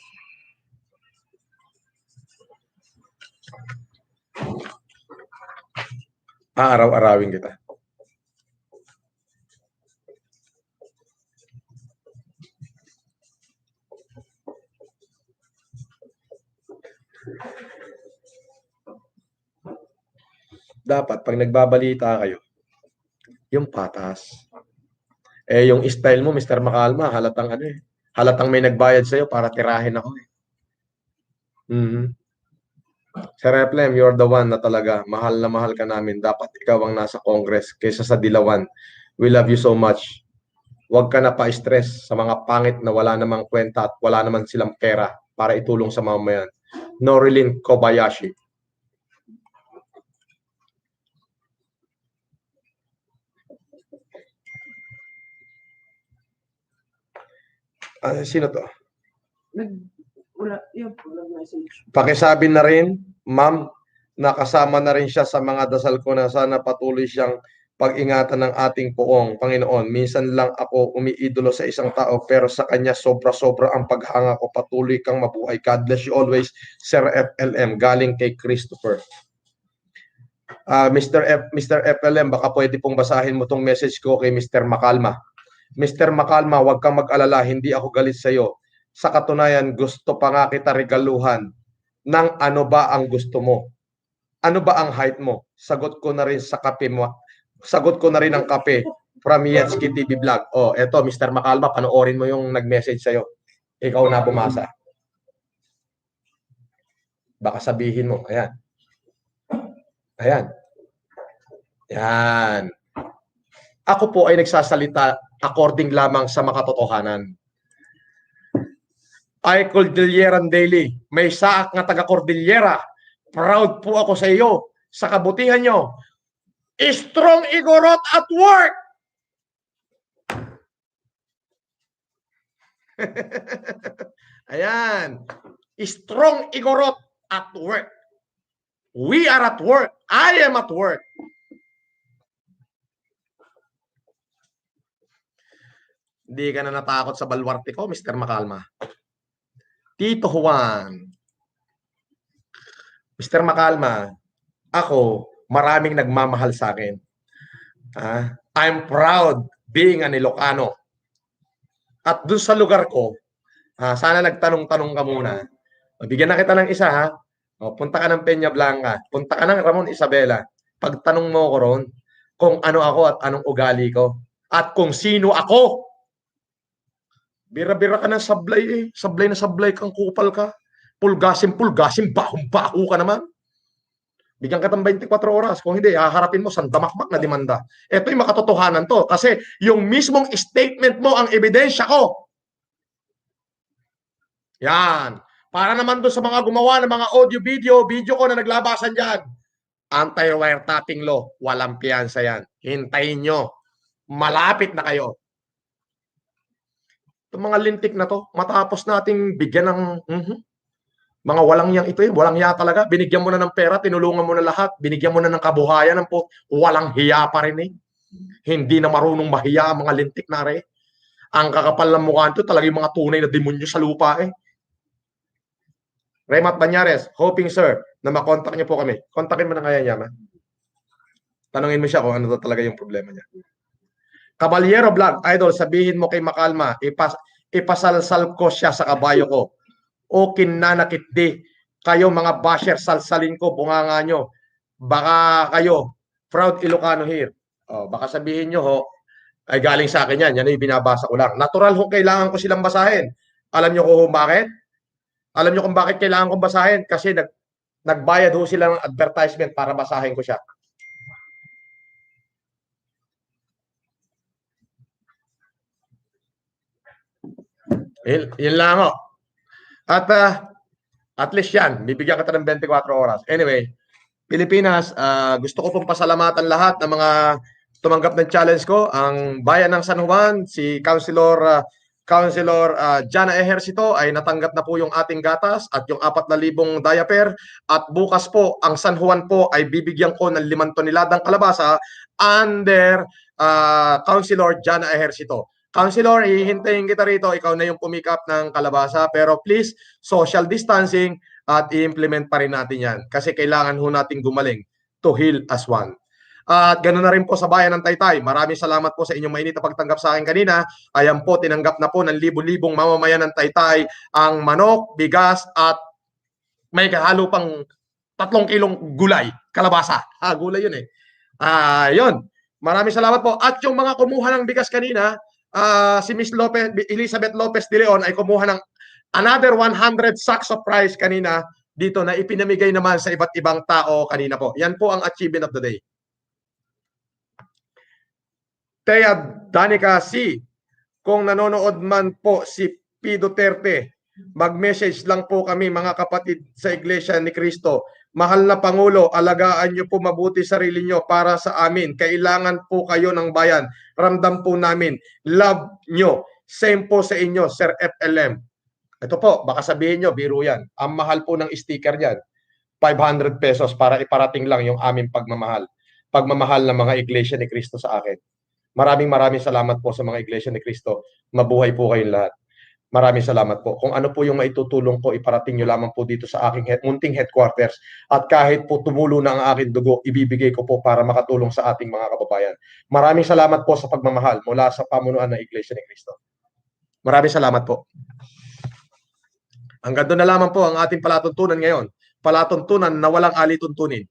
Aaraw-arawin kita. Dapat pag nagbabalita kayo, yung patas. Yung style mo, Mr. Makalma, halatang halatang may nagbayad sa'yo para tirahin ako Sir Replem, you're the one na talaga. Mahal na mahal ka namin. Dapat ikaw ang nasa Congress kaysa sa Dilawan. We love you so much. Huwag ka na pa-stress sa mga pangit na wala namang kwenta at wala naman silang pera para itulong sa mamamayan. Norilyn Kobayashi. Sino to? Wala message. Pakisabi na rin, ma'am, nakasama na rin siya sa mga dasal ko na sana patuloy siyang pag-ingatan ng ating poong Panginoon. Minsan lang ako umiidolo sa isang tao pero sa kanya sobra-sobra ang paghanga ko. Patuloy kang mabuhay. God bless you always, Sir FLM. Galing kay Christopher. Mr. FLM, baka pwede pong basahin mo tong message ko kay Mr. Makalma. Mr. Makalma, huwag kang mag-alala, hindi ako galit sa iyo. Sa katunayan, gusto pa nga kita regaluhan ng ano ba ang gusto mo? Ano ba ang height mo? Sagot ko na rin sa kape mo. Sagot ko na rin ang kape from Yetsky TV Vlog. Eto, Mr. Makalma, panoorin mo yung nag-message sa'yo. Ikaw na bumasa. Baka sabihin mo, ayan. Ayan. Yan. Ako po ay nagsasalita according lamang sa makatotohanan. Ay Cordilleran Daily, may saak nga taga Cordillera. Proud po ako sa iyo, sa kabutihan nyo. Strong Igorot at work! Ayan. Strong Igorot at work. We are at work. I am at work. Hindi ka na natakot sa balwarte ko, Mr. Makalma. Tito Juan. Mr. Makalma, ako, maraming nagmamahal sa akin. I'm proud being an Ilocano. At doon sa lugar ko, sana nagtanong-tanong ka muna. Bigyan na kita ng isa, punta ka ng Peña Blanca. Punta ka ng Ramon Isabela. Pagtanong mo ko ron, kung ano ako at anong ugali ko. At kung sino ako. Bira-bira ka ng sablay Sablay na sablay kang kupal ka. Pulgasim, bahong-baho ka naman. Bigyan ka ng 24 oras. Kung hindi, haharapin mo sandamakmak na demanda. Ito yung makatotohanan to. Kasi yung mismong statement mo ang ebidensya ko. Yan. Para naman doon sa mga gumawa ng mga video ko na naglabasan dyan. Anti-wiretapping law. Walang piyansa yan. Hintayin nyo. Malapit na kayo. Itong mga lintik na to, matapos nating bigyan ng mga walang yang ito walang hiya talaga. Binigyan mo na ng pera, tinulungan mo na lahat, binigyan mo na ng kabuhayan, walang hiya pa rin eh. Hindi na marunong mahiya ang mga lintik na rin. Ang kakapal ng mukha nito, talaga yung mga tunay na demonyo sa lupa eh. Remat Banyares, hoping sir, na makontak niyo po kami. Kontakin mo na kaya niya, ma. Tanungin mo siya kung ano talaga yung problema niya. Caballero Vlog, idol, sabihin mo kay Makalma, ipasalsal ko siya sa kabayo ko. O kinanakit di. Kayo mga basher, salsalin ko, bunganga nyo. Baka kayo, proud Ilocano here. Baka sabihin nyo ho, ay galing sa akin yan. Yan ay binabasa ko lang. Natural ho, kailangan ko silang basahin. Alam nyo kung bakit? Alam nyo kung bakit kailangan kong basahin? Kasi nagbayad ho sila ng advertisement para basahin ko siya. Yun lang ho. At least yan, bibigyan kita ng 24 oras. Anyway, Pilipinas, gusto ko pong pasalamatan lahat ng mga tumanggap ng challenge ko. Ang bayan ng San Juan, si Councilor Jana Ejercito ay natanggap na po yung ating gatas at yung 4,000 diaper. At bukas po, ang San Juan po ay bibigyan ko ng 5 toneladang kalabasa under Councilor Jana Ejercito. Councilor, hihintayin kita rito. Ikaw na yung pumikap ng kalabasa. Pero please, social distancing at i-implement pa rin natin yan. Kasi kailangan ho natin gumaling to heal as one. At ganoon na rin po sa bayan ng Taytay. Maraming salamat po sa inyong mainit na pagtanggap sa akin kanina. Ayan po, tinanggap na po ng libu-libong mamamayan ng Taytay ang manok, bigas at may kahalo pang 3 kilong gulay, kalabasa. Gulay yun eh. Yun. Maraming salamat po. At yung mga kumuha ng bigas kanina, si Miss Elizabeth Lopez de Leon ay kumuha ng another 100 sacks of rice kanina dito na ipinamigay naman sa iba't ibang tao kanina po. Yan po ang achievement of the day. Tea Danica C. Kung nanonood man po si P. Duterte, mag-message lang po kami mga kapatid sa Iglesia ni Cristo. Mahal na Pangulo, alagaan niyo po mabuti sarili niyo para sa amin. Kailangan po kayo ng bayan. Ramdam po namin. Love niyo. Same po sa inyo, Sir FLM. Ito po, baka sabihin niyo, biro yan. Ang mahal po ng sticker niyan, 500 pesos para iparating lang yung aming pagmamahal. Pagmamahal ng mga Iglesia ni Cristo sa akin. Maraming salamat po sa mga Iglesia ni Cristo. Mabuhay po kayong lahat. Maraming salamat po. Kung ano po yung maitutulong ko, iparating nyo lamang po dito sa aking munting headquarters. At kahit po tumulo na ang aking dugo, ibibigay ko po para makatulong sa ating mga kababayan. Maraming salamat po sa pagmamahal mula sa pamunuan ng Iglesia ni Cristo. Maraming salamat po. Hanggang doon na lamang po ang ating palatuntunan ngayon. Palatuntunan na walang alituntunin.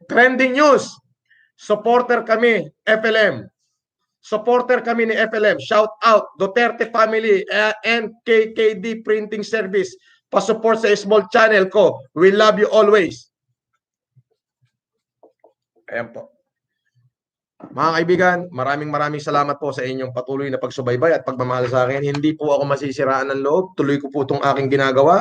Trending news. Supporter kami, FLM. Supporter kami ni FLM. Shout out, Duterte Family and KKD Printing Service. Pa-support sa small channel ko. We love you always. Ayan po. Mga kaibigan, maraming salamat po sa inyong patuloy na pagsubaybay at pagmamahal sa akin. Hindi po ako masisiraan ng loob. Tuloy ko po itong aking ginagawa.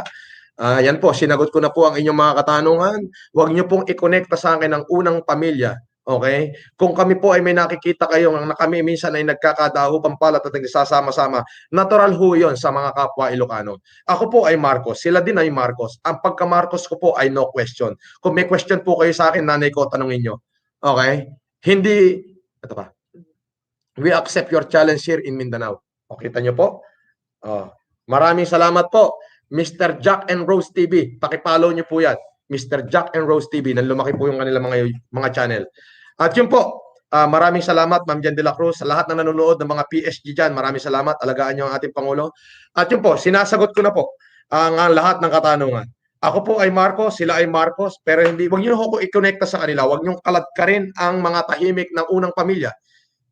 Yan po, sinagot ko na po ang inyong mga katanungan. Huwag niyo pong i-connecta sa akin ang unang pamilya. Okay? Kung kami po ay may nakikita kayo na kami minsan ay nagkakadaho pampalat at nagsasama-sama, natural ho yun sa mga kapwa Ilocano. Ako po ay Marcos, sila din ay Marcos. Ang pagka-Marcos ko po ay no question. Kung may question po kayo sa akin, nanay ko, tanungin nyo. Okay? Hindi, ito pa. We accept your challenge here in Mindanao. O, kita nyo po? Maraming salamat po. Mr. Jack and Rose TV, pakipollow nyo po yan. Mr. Jack and Rose TV, nang lumaki po yung kanilang mga channel. At yun po, maraming salamat Ma'am Jan de la Cruz, sa lahat na nanonood ng mga PSG dyan, maraming salamat, alagaan nyo ang ating Pangulo. At yun po, sinasagot ko na po ang lahat ng katanungan. Ako po ay Marcos, sila ay Marcos, pero hindi, wag nyo ako i-connecta sa kanila, wag nyo kaladkarin ang mga tahimik ng unang pamilya.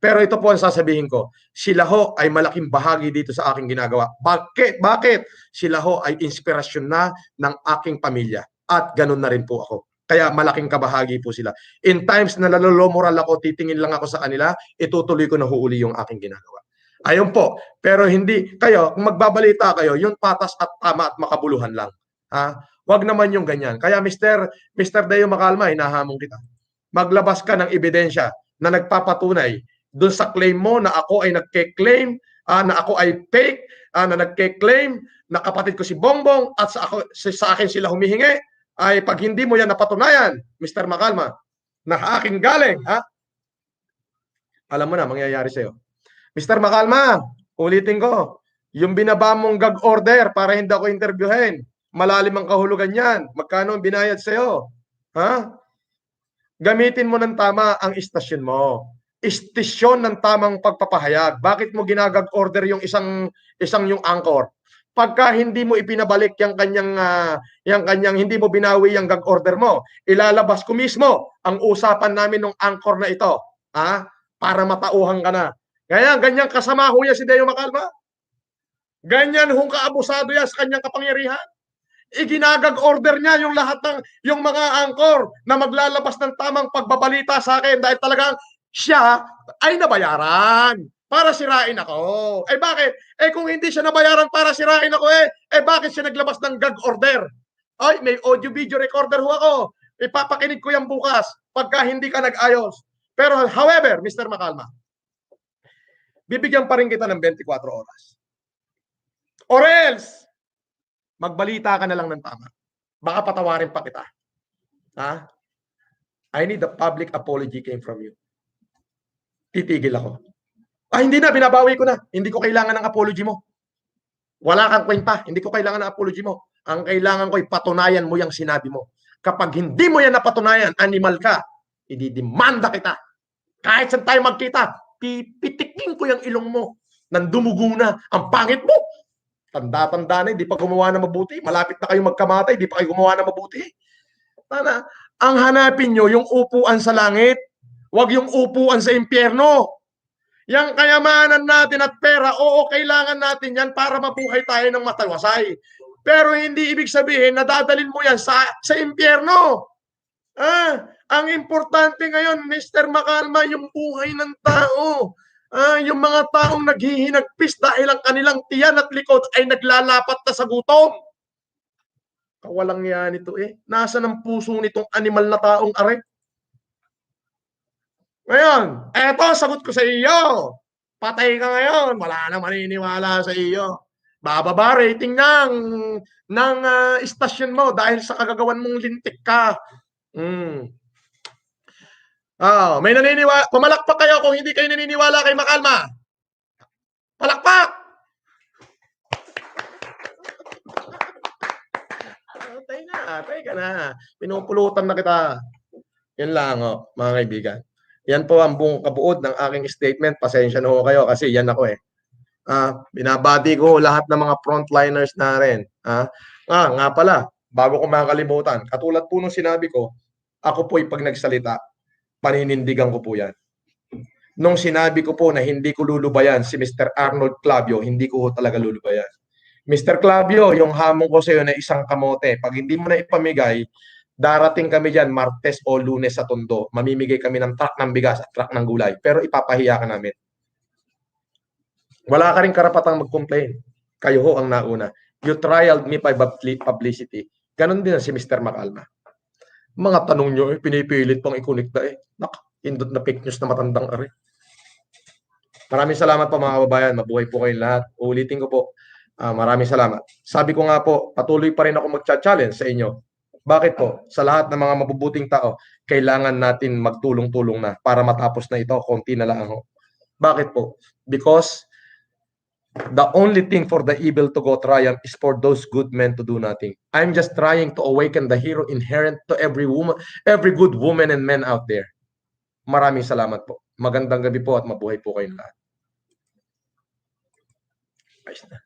Pero ito po ang sasabihin ko, sila ho ay malaking bahagi dito sa aking ginagawa. Bakit? Bakit? Sila ho ay inspirasyon na ng aking pamilya. At ganun na rin po ako. Kaya malaking kabahagi po sila. In times na nalolomoral ako, titingin lang ako sa kanila, itutuloy ko na huuli yung aking ginagawa. Ayun po. Pero hindi, kayo, kung magbabalita kayo, yung patas at tama at makabuluhan lang. Ha? Wag naman yung ganyan. Kaya Mr. Deo Macalma, hinahamon kita. Maglabas ka ng ebidensya na nagpapatunay doon sa claim mo na ako ay nagke-claim, na ako ay fake, na nagke-claim na kapatid ko si Bongbong at sa akin sila humihingi, ay pag hindi mo yan napatunayan, Mr. Macalma, na aking galing, alam mo na, mangyayari sa'yo. Mr. Macalma, ulitin ko, yung binaba mong gag order para hindi ako interviewin, malalim ang kahulugan yan. Magkano ang binayad sa'yo? Ha? Gamitin mo ng tama ang istasyon mo. Istasyon ng tamang pagpapahayag. Bakit mo ginagag order yung isang yung anchor? Pagka hindi mo ipinabalik yung kanyang hindi mo binawi yung gag order mo, ilalabas ko mismo ang usapan namin ng anchor na ito, para matauhan ka na. Kaya ganyan kasama ho yan si Deo Macalma. Ganyan hong kaabusado yan sa kanyang kapangyarihan. Iginagag order niya yung lahat ng yung mga anchor na maglalabas ng tamang pagbabalita sa akin dahil talagang siya ay nabayaran para sirain ako. Eh bakit? Eh kung hindi siya nabayaran para sirain ako, bakit siya naglabas ng gag order? Ay, may audio video recorder ho ako. Ipapakinig ko yan bukas pagka hindi ka nag-ayos. Pero however, Mr. Macalma, bibigyan pa rin kita ng 24 oras. Or else, magbalita ka na lang ng tama. Baka patawarin pa kita. I need a public apology came from you. Titigil ako. Hindi na, binabawi ko na. Hindi ko kailangan ng apology mo. Wala kang kwenta. Hindi ko kailangan ng apology mo. Ang kailangan ko ay patunayan mo yung sinabi mo. Kapag hindi mo yan napatunayan, animal ka, ididemanda kita. Kahit saan tayo magkita, pipitikin ko yung ilong mo. Nandumugo na. Ang pangit mo. Tanda-tanda na, hindi pa gumawa na mabuti. Malapit na kayo magkamatay, hindi pa kayo gumawa na mabuti. Tana, ang hanapin nyo, yung upuan sa langit. Huwag yung upuan sa impyerno. Yang kayamanan natin at pera, oo, kailangan natin yan para mabuhay tayo ng matalasay. Pero hindi ibig sabihin na dadalhin mo yan sa impyerno. Ang importante ngayon, Mr. Macalma, yung buhay ng tao. Yung mga taong naghihinagpis dahil ang kanilang tiyan at likod ay naglalapat na sa gutom. Kawalang yan ito Nasaan ang puso nitong animal na taong are? Ngayon, eto, sagot ko sa iyo. Patay ka ngayon, wala na maniniwala sa iyo. Bababa rating ng istasyon mo dahil sa kagagawan mong lintik ka. May naniniwala. Pumalakpak kayo kung hindi kayo naniniwala kay Macalma. Palakpak! Tay ka na. Pinupulutan na kita. Yan lang, mga kaibigan. Yan po ang buong kabuod ng aking statement. Pasensya na ho kayo kasi yan ako binabati ko lahat ng mga frontliners na rin. Nga pala, bago ko makakalimutan, katulad po nung sinabi ko, ako po'y pag nagsalita, paninindigan ko po yan. Nung sinabi ko po na hindi ko lulubayan si Mr. Arnold Clavio, hindi ko talaga lulubayan. Mr. Clavio, yung hamon ko sa iyo na isang kamote, pag hindi mo na ipamigay, darating kami dyan Martes o Lunes sa Tondo. Mamimigay kami ng truck ng bigas at truck ng gulay. Pero ipapahiya ka namin. Wala ka rin karapatang mag-complain. Kayo ho ang nauna. You trialed me by publicity. Ganon din si Mr. Macalma. Mga tanong nyo, pinipilit pang ikunik na indot na fake news na matandang are. Maraming salamat po mga kababayan. Mabuhay po kayong lahat. Uulitin ko po. Maraming salamat. Sabi ko nga po, patuloy pa rin ako mag-challenge sa inyo. Bakit po? Sa lahat ng mga mabubuting tao, kailangan natin magtulong-tulong na para matapos na ito. Konti na lang ako. Bakit po? Because the only thing for the evil to go triumph is for those good men to do nothing. I'm just trying to awaken the hero inherent to every woman, every good woman and men out there. Maraming salamat po. Magandang gabi po at mabuhay po kayong lahat. Ayos na.